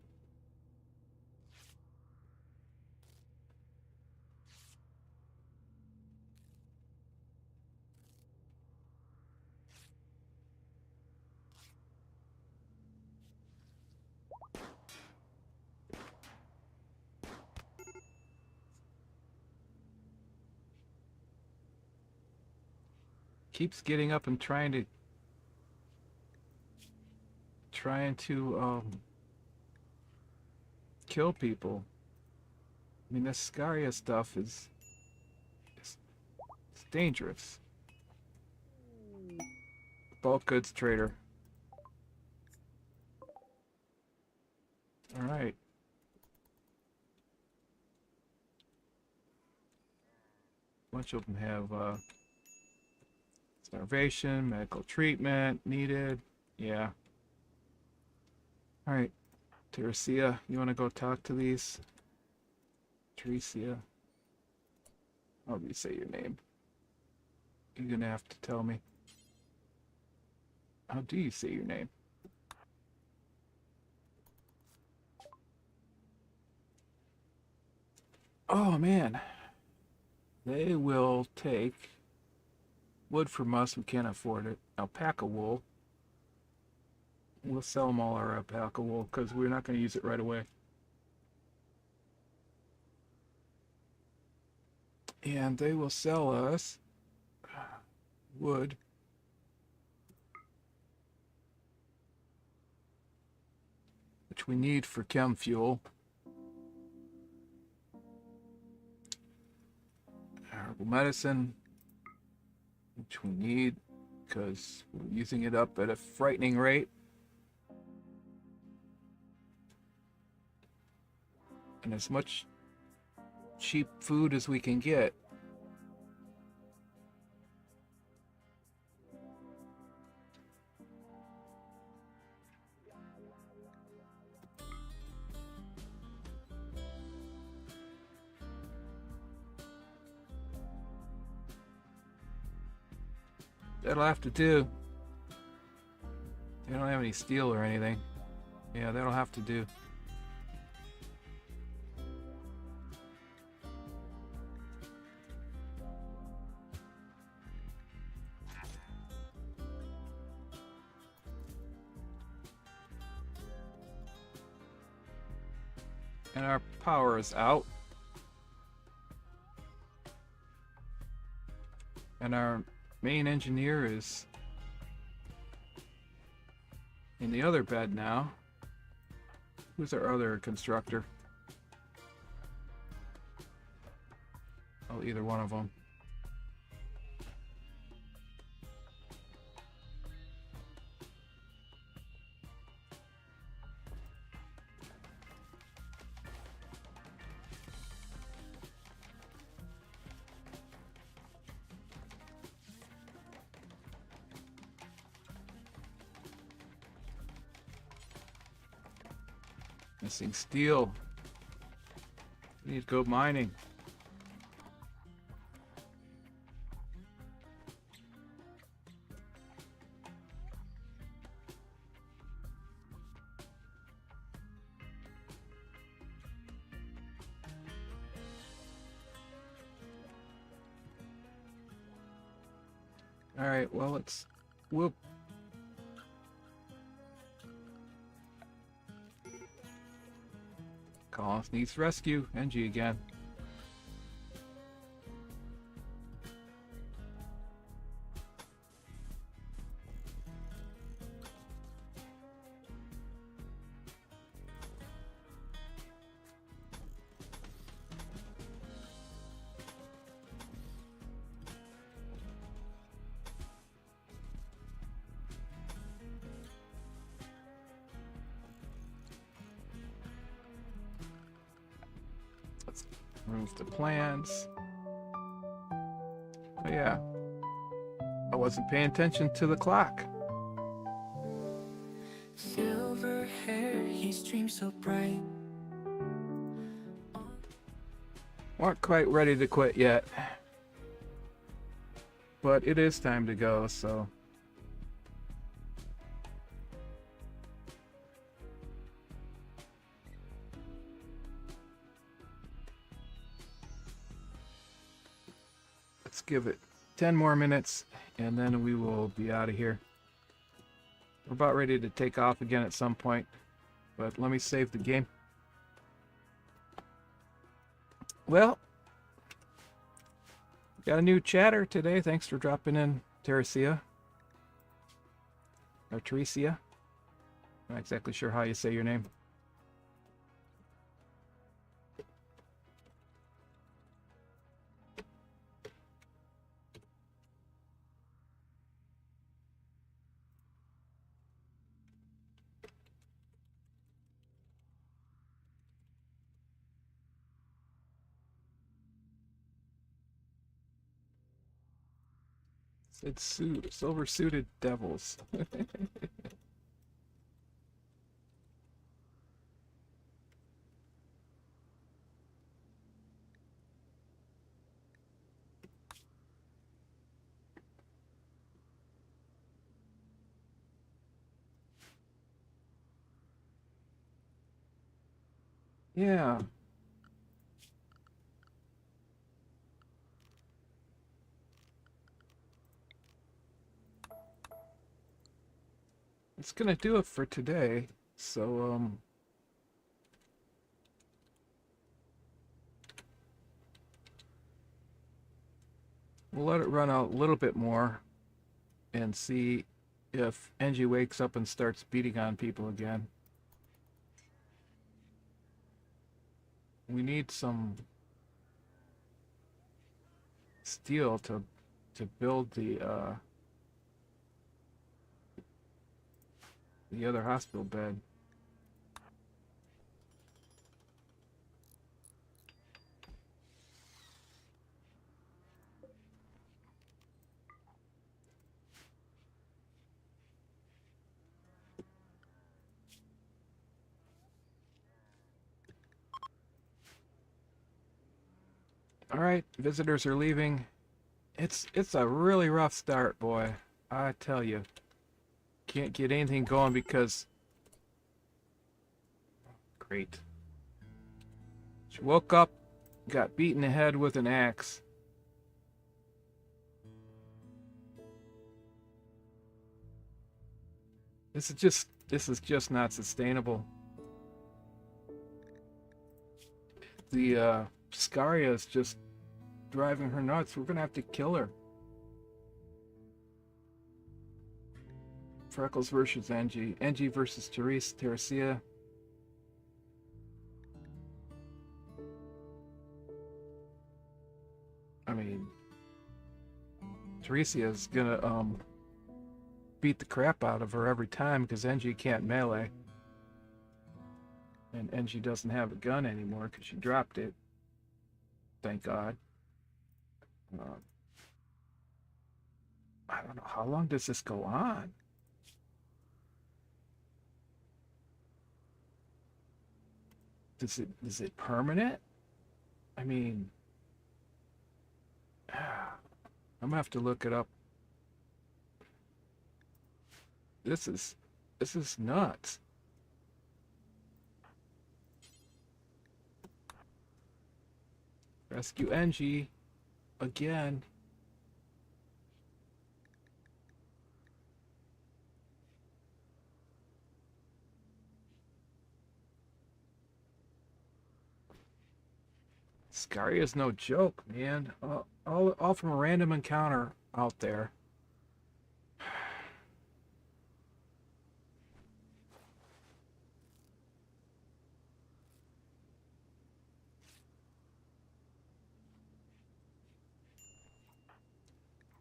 Keeps getting up and trying to kill people. I mean, this Scaria stuff is it's dangerous. Bulk goods trader. All right. A bunch of them have starvation, medical treatment needed. Yeah. All right. Teresia, you want to go talk to these? Teresia. How do you say your name? You're going to have to tell me. How do you say your name? Oh, man. They will take wood from us. We can't afford it. Alpaca wool. We'll sell them all our alpaca wool because we're not going to use it right away. And they will sell us wood which we need for chem fuel. Herbal medicine, which we need because we're using it up at a frightening rate. And as much cheap food as we can get. That'll have to do. They don't have any steel or anything. Yeah, that'll have to do. And our power is out. And our main engineer is in the other bed now. Who's our other constructor? Oh, either one of them. Missing steel. We need to go mining. All right, well, we'll Colossus needs rescue. Engie again. Remove the plans. Oh yeah, I wasn't paying attention to the clock. Silver hair, he streams so bright. Aren't quite ready to quit yet, but it is time to go, so let's give it 10 more minutes and then we will be out of here. We're about ready to take off again at some point, but let me save the game. Well, got a new chatter today. Thanks for dropping in, Teresia. Or Teresia. Not exactly sure how you say your name. It's silver suited devils. Yeah. It's gonna do it for today, so we'll let it run out a little bit more and see if Engie wakes up and starts beating on people again. we need some steel to build the other hospital bed. All right, visitors are leaving. It's a really rough start, boy. I tell you. Can't get anything going because... Great. She woke up, got beat in the head with an axe. This is just not sustainable. The Scaria is just driving her nuts. We're gonna have to kill her. Freckles versus Engie. Engie versus Teresia. I mean, Teresia is gonna beat the crap out of her every time because Engie can't melee. And Engie doesn't have a gun anymore because she dropped it. Thank God. I don't know. How long does this go on? Is it permanent? I mean, I'm gonna have to look it up. This is nuts. Rescue Engie again. Scaria is no joke, man. All from a random encounter out there.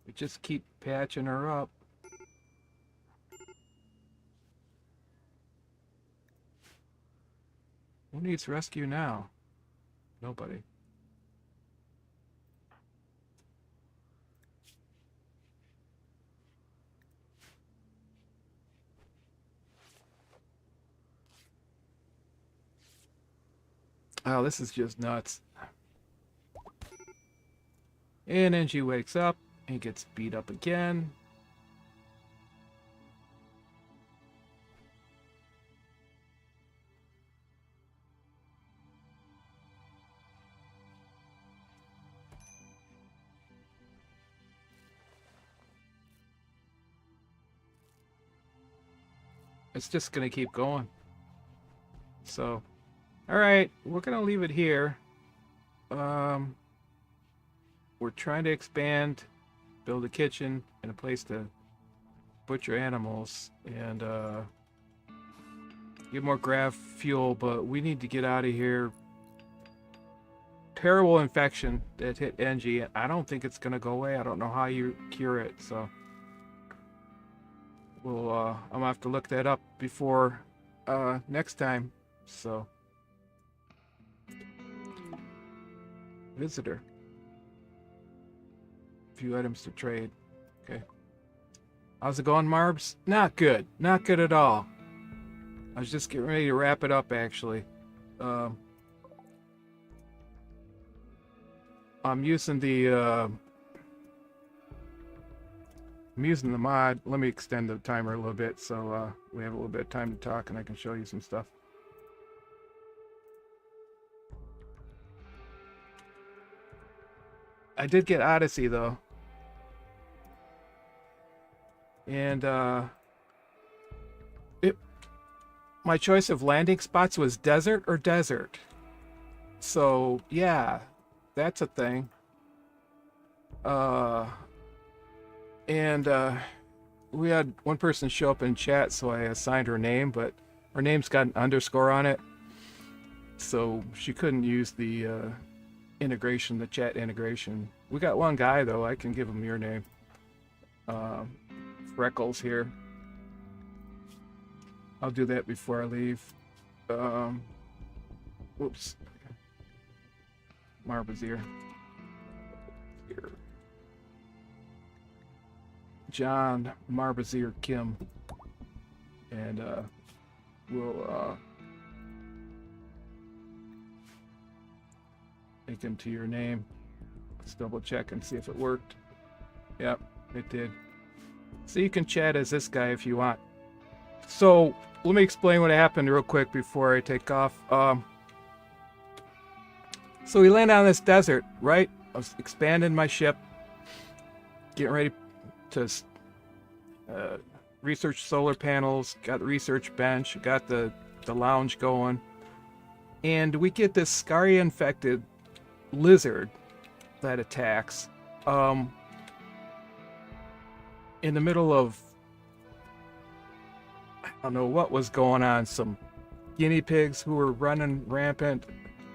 We just keep patching her up. Who needs rescue now? Nobody. Oh, this is just nuts. And then she wakes up and gets beat up again. It's just gonna keep going. So, alright, we're gonna leave it here. We're trying to expand, build a kitchen and a place to butcher animals and get more grav fuel, but we need to get out of here. Terrible infection that hit Engie. I don't think it's gonna go away. I don't know how you cure it, so we'll I'm gonna have to look that up before next time. So, visitor. Few items to trade. Okay. How's it going, Marbs? Not good. Not good at all. I was just getting ready to wrap it up, actually. I'm using the mod. Let me extend the timer a little bit so we have a little bit of time to talk and I can show you some stuff. I did get Odyssey though. And my choice of landing spots was desert or desert. So yeah, that's a thing. We had one person show up in chat, so I assigned her name, but her name's got an underscore on it. so she couldn't use the integration, the chat integration. We got one guy though. I can give him your name. Freckles here. I'll do that before I leave. Whoops. Marbazier. Here. John Marbazier Kim. And we'll make him to your name. Let's double check and see if it worked. Yep, it did. So you can chat as this guy if you want. So let me explain what happened real quick before I take off. So we land on this desert, right? I was expanding my ship, getting ready to research solar panels, got the research bench, got the lounge going, and we get this Scaria infected lizard that attacks in the middle of, I don't know what was going on, some guinea pigs who were running rampant,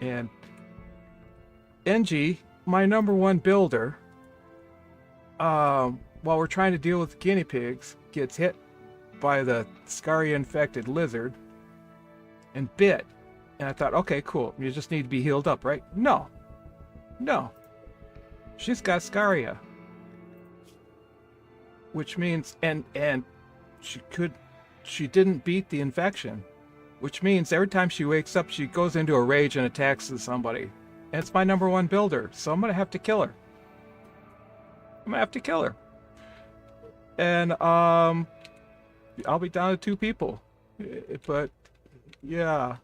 and Engie, my #1 builder, while we're trying to deal with guinea pigs, gets hit by the Scaria infected lizard and bit. And I thought, okay, cool, you just need to be healed up, right? No, she's got Scaria, which means and she didn't beat the infection, which means every time she wakes up she goes into a rage and attacks somebody. And it's my #1 builder, so I'm gonna have to kill her. And I'll be down to 2 people. But yeah,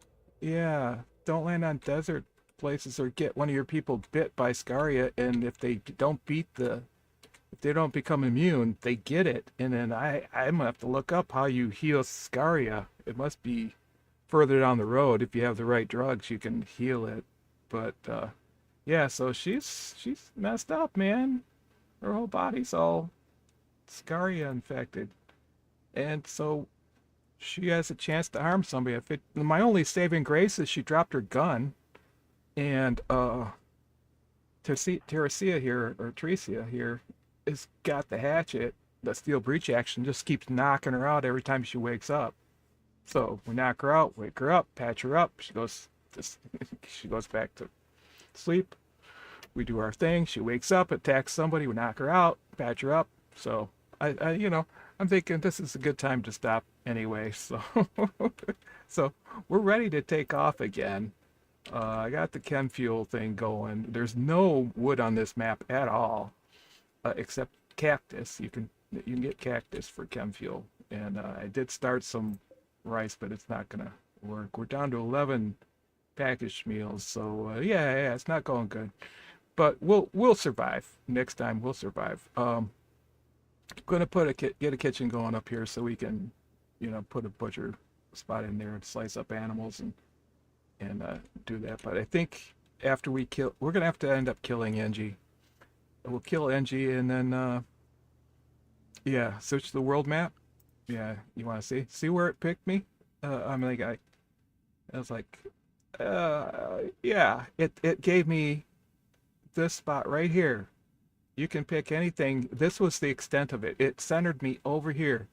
don't land on desert places or get one of your people bit by Scaria, and if they don't become immune, they get it. And then I'm gonna have to look up how you heal Scaria. It must be further down the road. If you have the right drugs, you can heal it. But yeah, so she's messed up, man. Her whole body's all Scaria infected, and so she has a chance to harm somebody. My only saving grace is she dropped her gun, and Teresia here has got the hatchet. The steel breach action just keeps knocking her out every time she wakes up. So we knock her out, wake her up, patch her up. She goes back to sleep. We do our thing. She wakes up, attacks somebody. We knock her out, patch her up. So I'm thinking this is a good time to stop anyway. So, so we're ready to take off again. I got the chem fuel thing going. There's no wood on this map at all, except cactus. You can get cactus for chem fuel, and I did start some rice, but it's not gonna work. We're down to 11 packaged meals, so yeah, it's not going good, but we'll survive. Next time we'll survive. Gonna get a kitchen going up here so we can, put a butcher spot in there and slice up animals and do that. But I think after we're gonna have to end up killing Engie. We'll kill Engie and then yeah, search the world map. Yeah, you want to see where it picked me? I was like, yeah, it gave me this spot right here. You can pick anything. This was the extent of it. It centered me over here.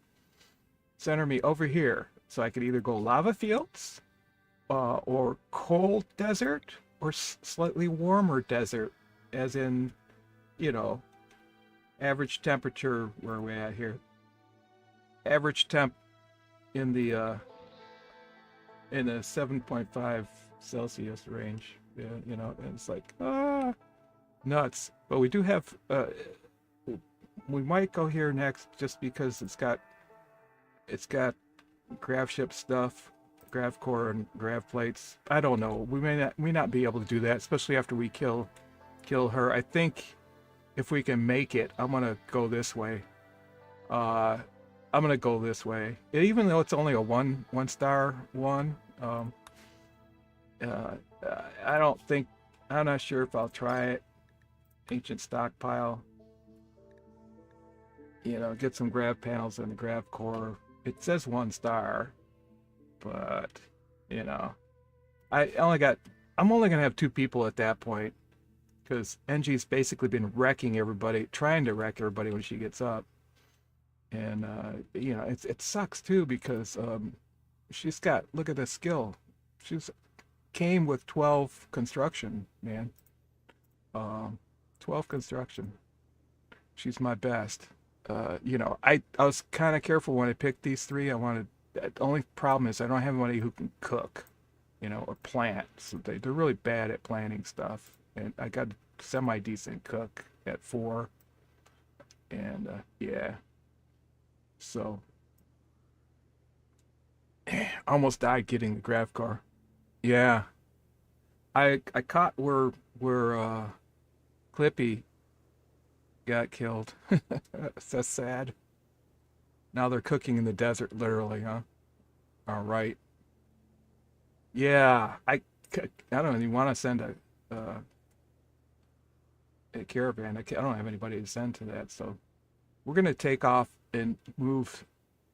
So I could either go lava fields, or cold desert, or slightly warmer desert, as in, average temperature. Where are we at here? Average temp in the 7.5 Celsius range. Yeah, and it's like nuts. But we do have we might go here next just because it's got Gravship stuff, grav core and grav plates. I don't know. We may not be able to do that, especially after we kill her. I think if we can make it, I'm gonna go this way. I'm gonna go this way, even though it's only a one star one. I'm not sure if I'll try it. Ancient stockpile. Get some grav panels and the grav core. It says 1 star, but I'm only gonna have 2 people at that point, because Engie's basically been wrecking everybody, trying to wreck everybody when she gets up. And you know, it sucks too, because she's got, look at the skill. She's came with 12 construction, man. 12 construction. She's my best. You know, I was kind of careful when I picked these 3. I wanted, the only problem is I don't have anybody who can cook, you know, or plant. So they're really bad at planting stuff. And I got a semi-decent cook at 4. And yeah. So almost died getting the grav car. Yeah. I caught where Clippy got killed. That's sad. Now they're cooking in the desert, literally, huh? All right. Yeah, I don't even want to send a caravan. I don't have anybody to send to that, so we're gonna take off and move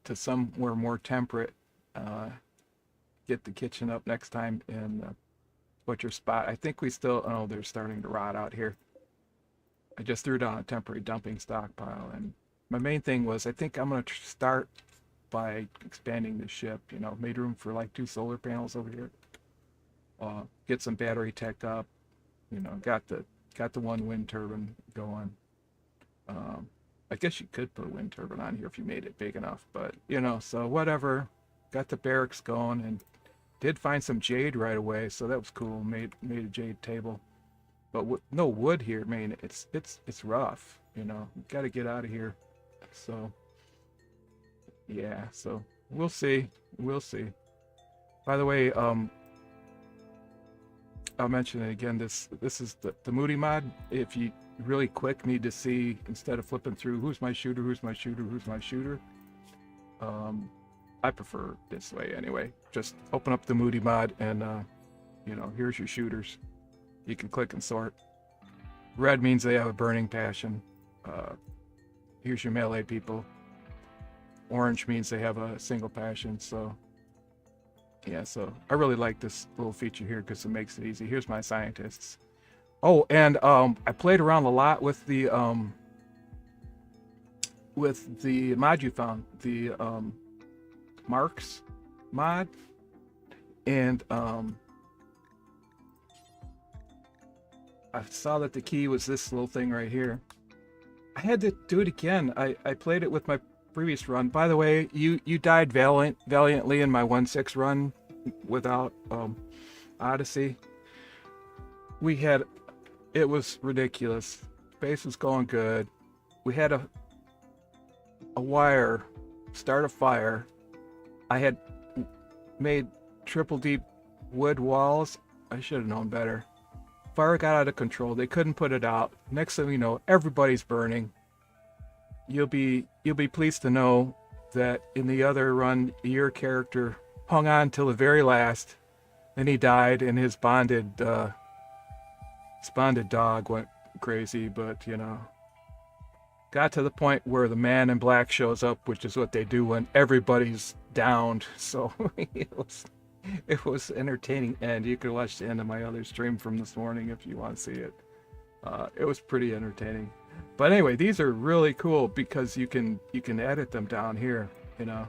to somewhere more temperate. Get the kitchen up next time in butcher spot. I think we still, oh, they're starting to rot out here. I just threw down a temporary dumping stockpile, and my main thing was I think I'm going to start by expanding the ship. You know, made room for like 2 solar panels over here. Get some battery tech up. You know, got the 1 wind turbine going. I guess you could put a wind turbine on here if you made it big enough, but you know, so whatever. Got the barracks going, and did find some jade right away, so that was cool. Made a jade table. But no wood here, man. It's rough, you know. Got to get out of here. So yeah, so we'll see. By the way, I'll mention it again. This is the Moody mod. If you really quick need to see, instead of flipping through who's my shooter, I prefer this way anyway. Just open up the Moody mod, and you know, here's your shooters. You can click and sort. Red means they have a burning passion. Here's your melee people. Orange means they have a single passion. So yeah, so I really like this little feature here because it makes it easy. Here's my scientists. Oh, and I played around a lot with the mod you found, the Marks mod, and I saw that the key was this little thing right here. I had to do it again. I played it with my previous run. By the way, you died valiantly in my 1.6 run without Odyssey. It was ridiculous. Base was going good. We had a wire start a fire. I had made triple deep wood walls. I should have known better. Fire got out of control. They couldn't put it out. Next thing we know, everybody's burning. You'll be pleased to know that in the other run, your character hung on till the very last. Then he died, and his bonded dog went crazy. But you know, got to the point where the man in black shows up, which is what they do when everybody's downed. So it was entertaining, and you could watch the end of my other stream from this morning if you want to see it. It was pretty entertaining. But anyway, these are really cool because you can edit them down here. You know,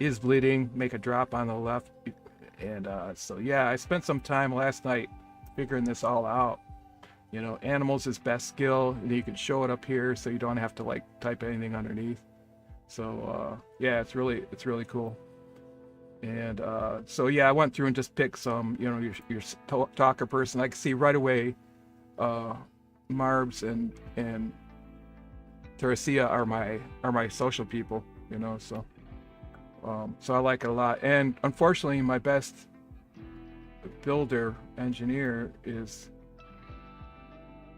is bleeding, make a drop on the left, and so yeah, I spent some time last night figuring this all out. You know, animals is best skill, and you can show it up here so you don't have to like type anything underneath. So yeah, it's really cool. And so yeah, I went through and just picked some, you know, your talker person. I can see right away Marbs and Teresia are my social people, you know, so I like it a lot. And unfortunately, my best builder engineer is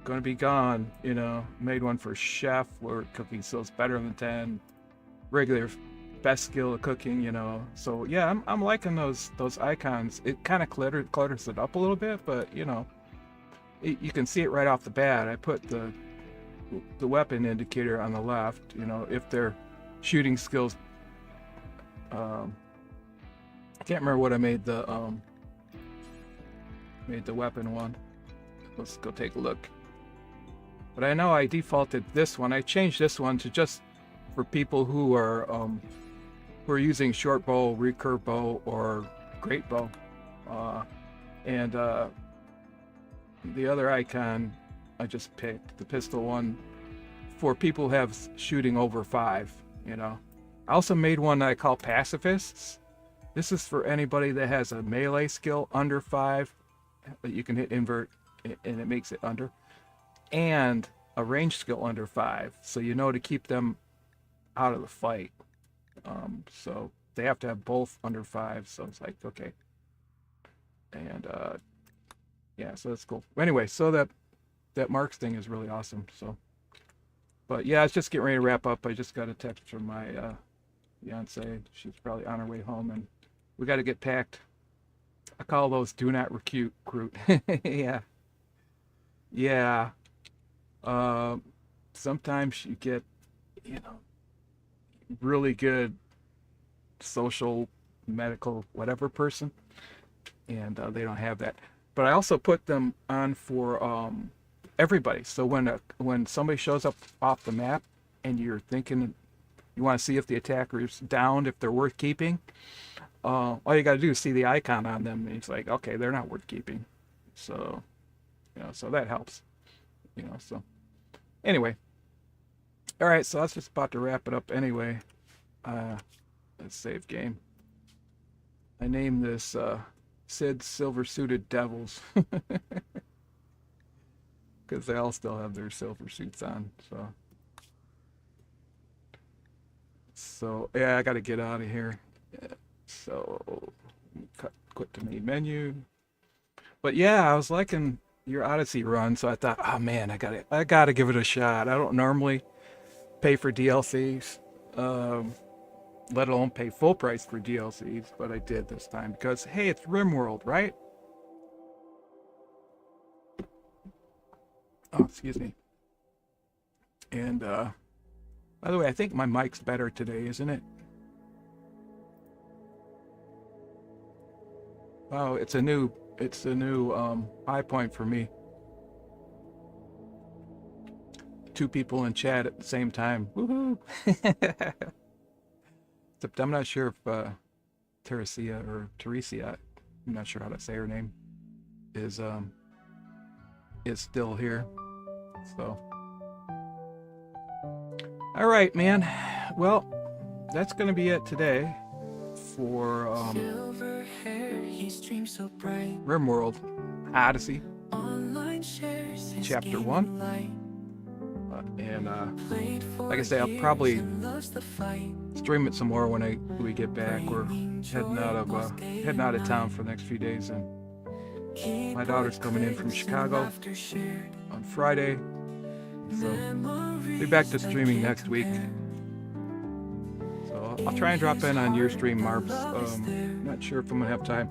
gonna be gone. You know, made one for chef where cooking skills better than 10, regular best skill of cooking, you know. So yeah, I'm liking those icons. It kind of clutters it up a little bit, but you know, you can see it right off the bat. I put the weapon indicator on the left, you know, if their shooting skills. I can't remember what I made the Made the weapon one. Let's go take a look. But I know I defaulted this one. I changed this one to just for people who are using short bow, recurve bow, or great bow. And the other icon I just picked, the pistol one, for people who have shooting over 5, you know. I also made one that I call pacifists. This is for anybody that has a melee skill under 5 that you can hit invert and it makes it under, and a range skill under 5, so you know to keep them out of the fight. So they have to have both under 5, so it's like, okay. And yeah, so that's cool. Anyway, so that marks thing is really awesome. So, but yeah, it's just getting ready to wrap up. I just got a text from my fiance. She's probably on her way home, and we got to get packed. I call those do not recruit. Yeah. Yeah. Sometimes you get, you know, really good social, medical, whatever person, and they don't have that. But I also put them on for everybody. So when somebody shows up off the map and you're thinking you want to see if the attacker's downed, if they're worth keeping, all you got to do is see the icon on them, and it's like, okay, they're not worth keeping. So, you know, so that helps. You know, so anyway, all right, so that's just about to wrap it up anyway. Let's save game. I named this Sid's Silver Suited Devils because they all still have their silver suits on. So yeah, I got to get out of here. Yeah, so quit the main menu. But yeah, I was liking your Odyssey run, so I thought, oh man, I gotta give it a shot. I don't normally pay for DLCs, let alone pay full price for DLCs, but I did this time because hey, it's RimWorld, right? Oh, excuse me. And by the way, I think my mic's better today, isn't it? Oh, it's a new high point for me. 2 people in chat at the same time. Woohoo! Except I'm not sure if Teresia, I'm not sure how to say her name, is still here. So, all right, man. Well, that's gonna be it today for RimWorld Odyssey Chapter 1. And like I say, I'll probably stream it some more when we get back. We're heading out of town for the next few days, and my daughter's coming in from Chicago on Friday, so be back to streaming next week. So I'll try and drop in on your stream, Marbs. Not sure if I'm gonna have time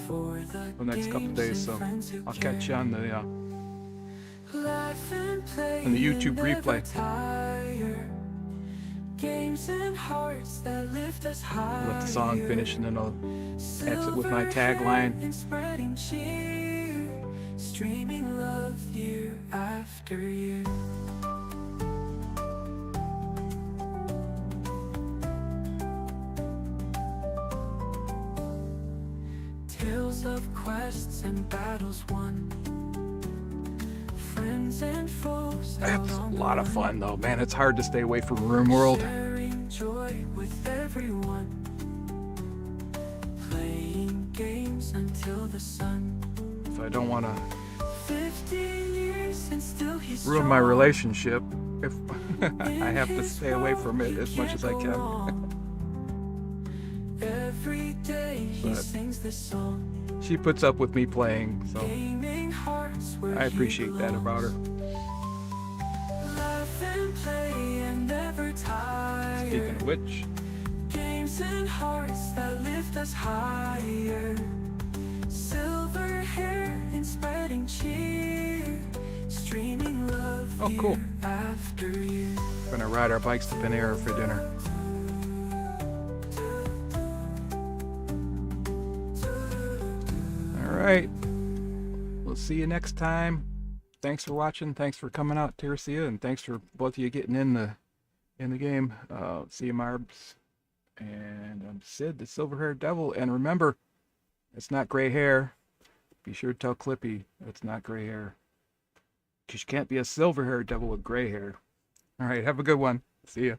for the next couple days, so I'll catch you on the YouTube replay. I'll let the song finish, and then I'll exit with my tagline. Streaming love year after year. Tales of quests and battles won. Friends and foes. That's a lot of fun though, man. It's hard to stay away from RimWorld. Sharing joy with everyone. Playing games until the sun. So I don't want to ruin my relationship if I have to stay away from it as much as I can. Every day he sings this song. She puts up with me playing, so I appreciate that about her. Speaking of which, games and hearts that lift us higher. Silver hair and spreading cheer. Streaming love. Oh, cool. After year. We're gonna ride our bikes to Panera for dinner. All right. see you next time. Thanks for watching. Thanks for coming out, Tercia, and thanks for both of you getting in the game. See you, Marbs. And I'm Sid, the silver-haired devil. And remember, it's not gray hair. Be sure to tell Clippy it's not gray hair. Because you can't be a silver-haired devil with gray hair. All right, have a good one. See ya.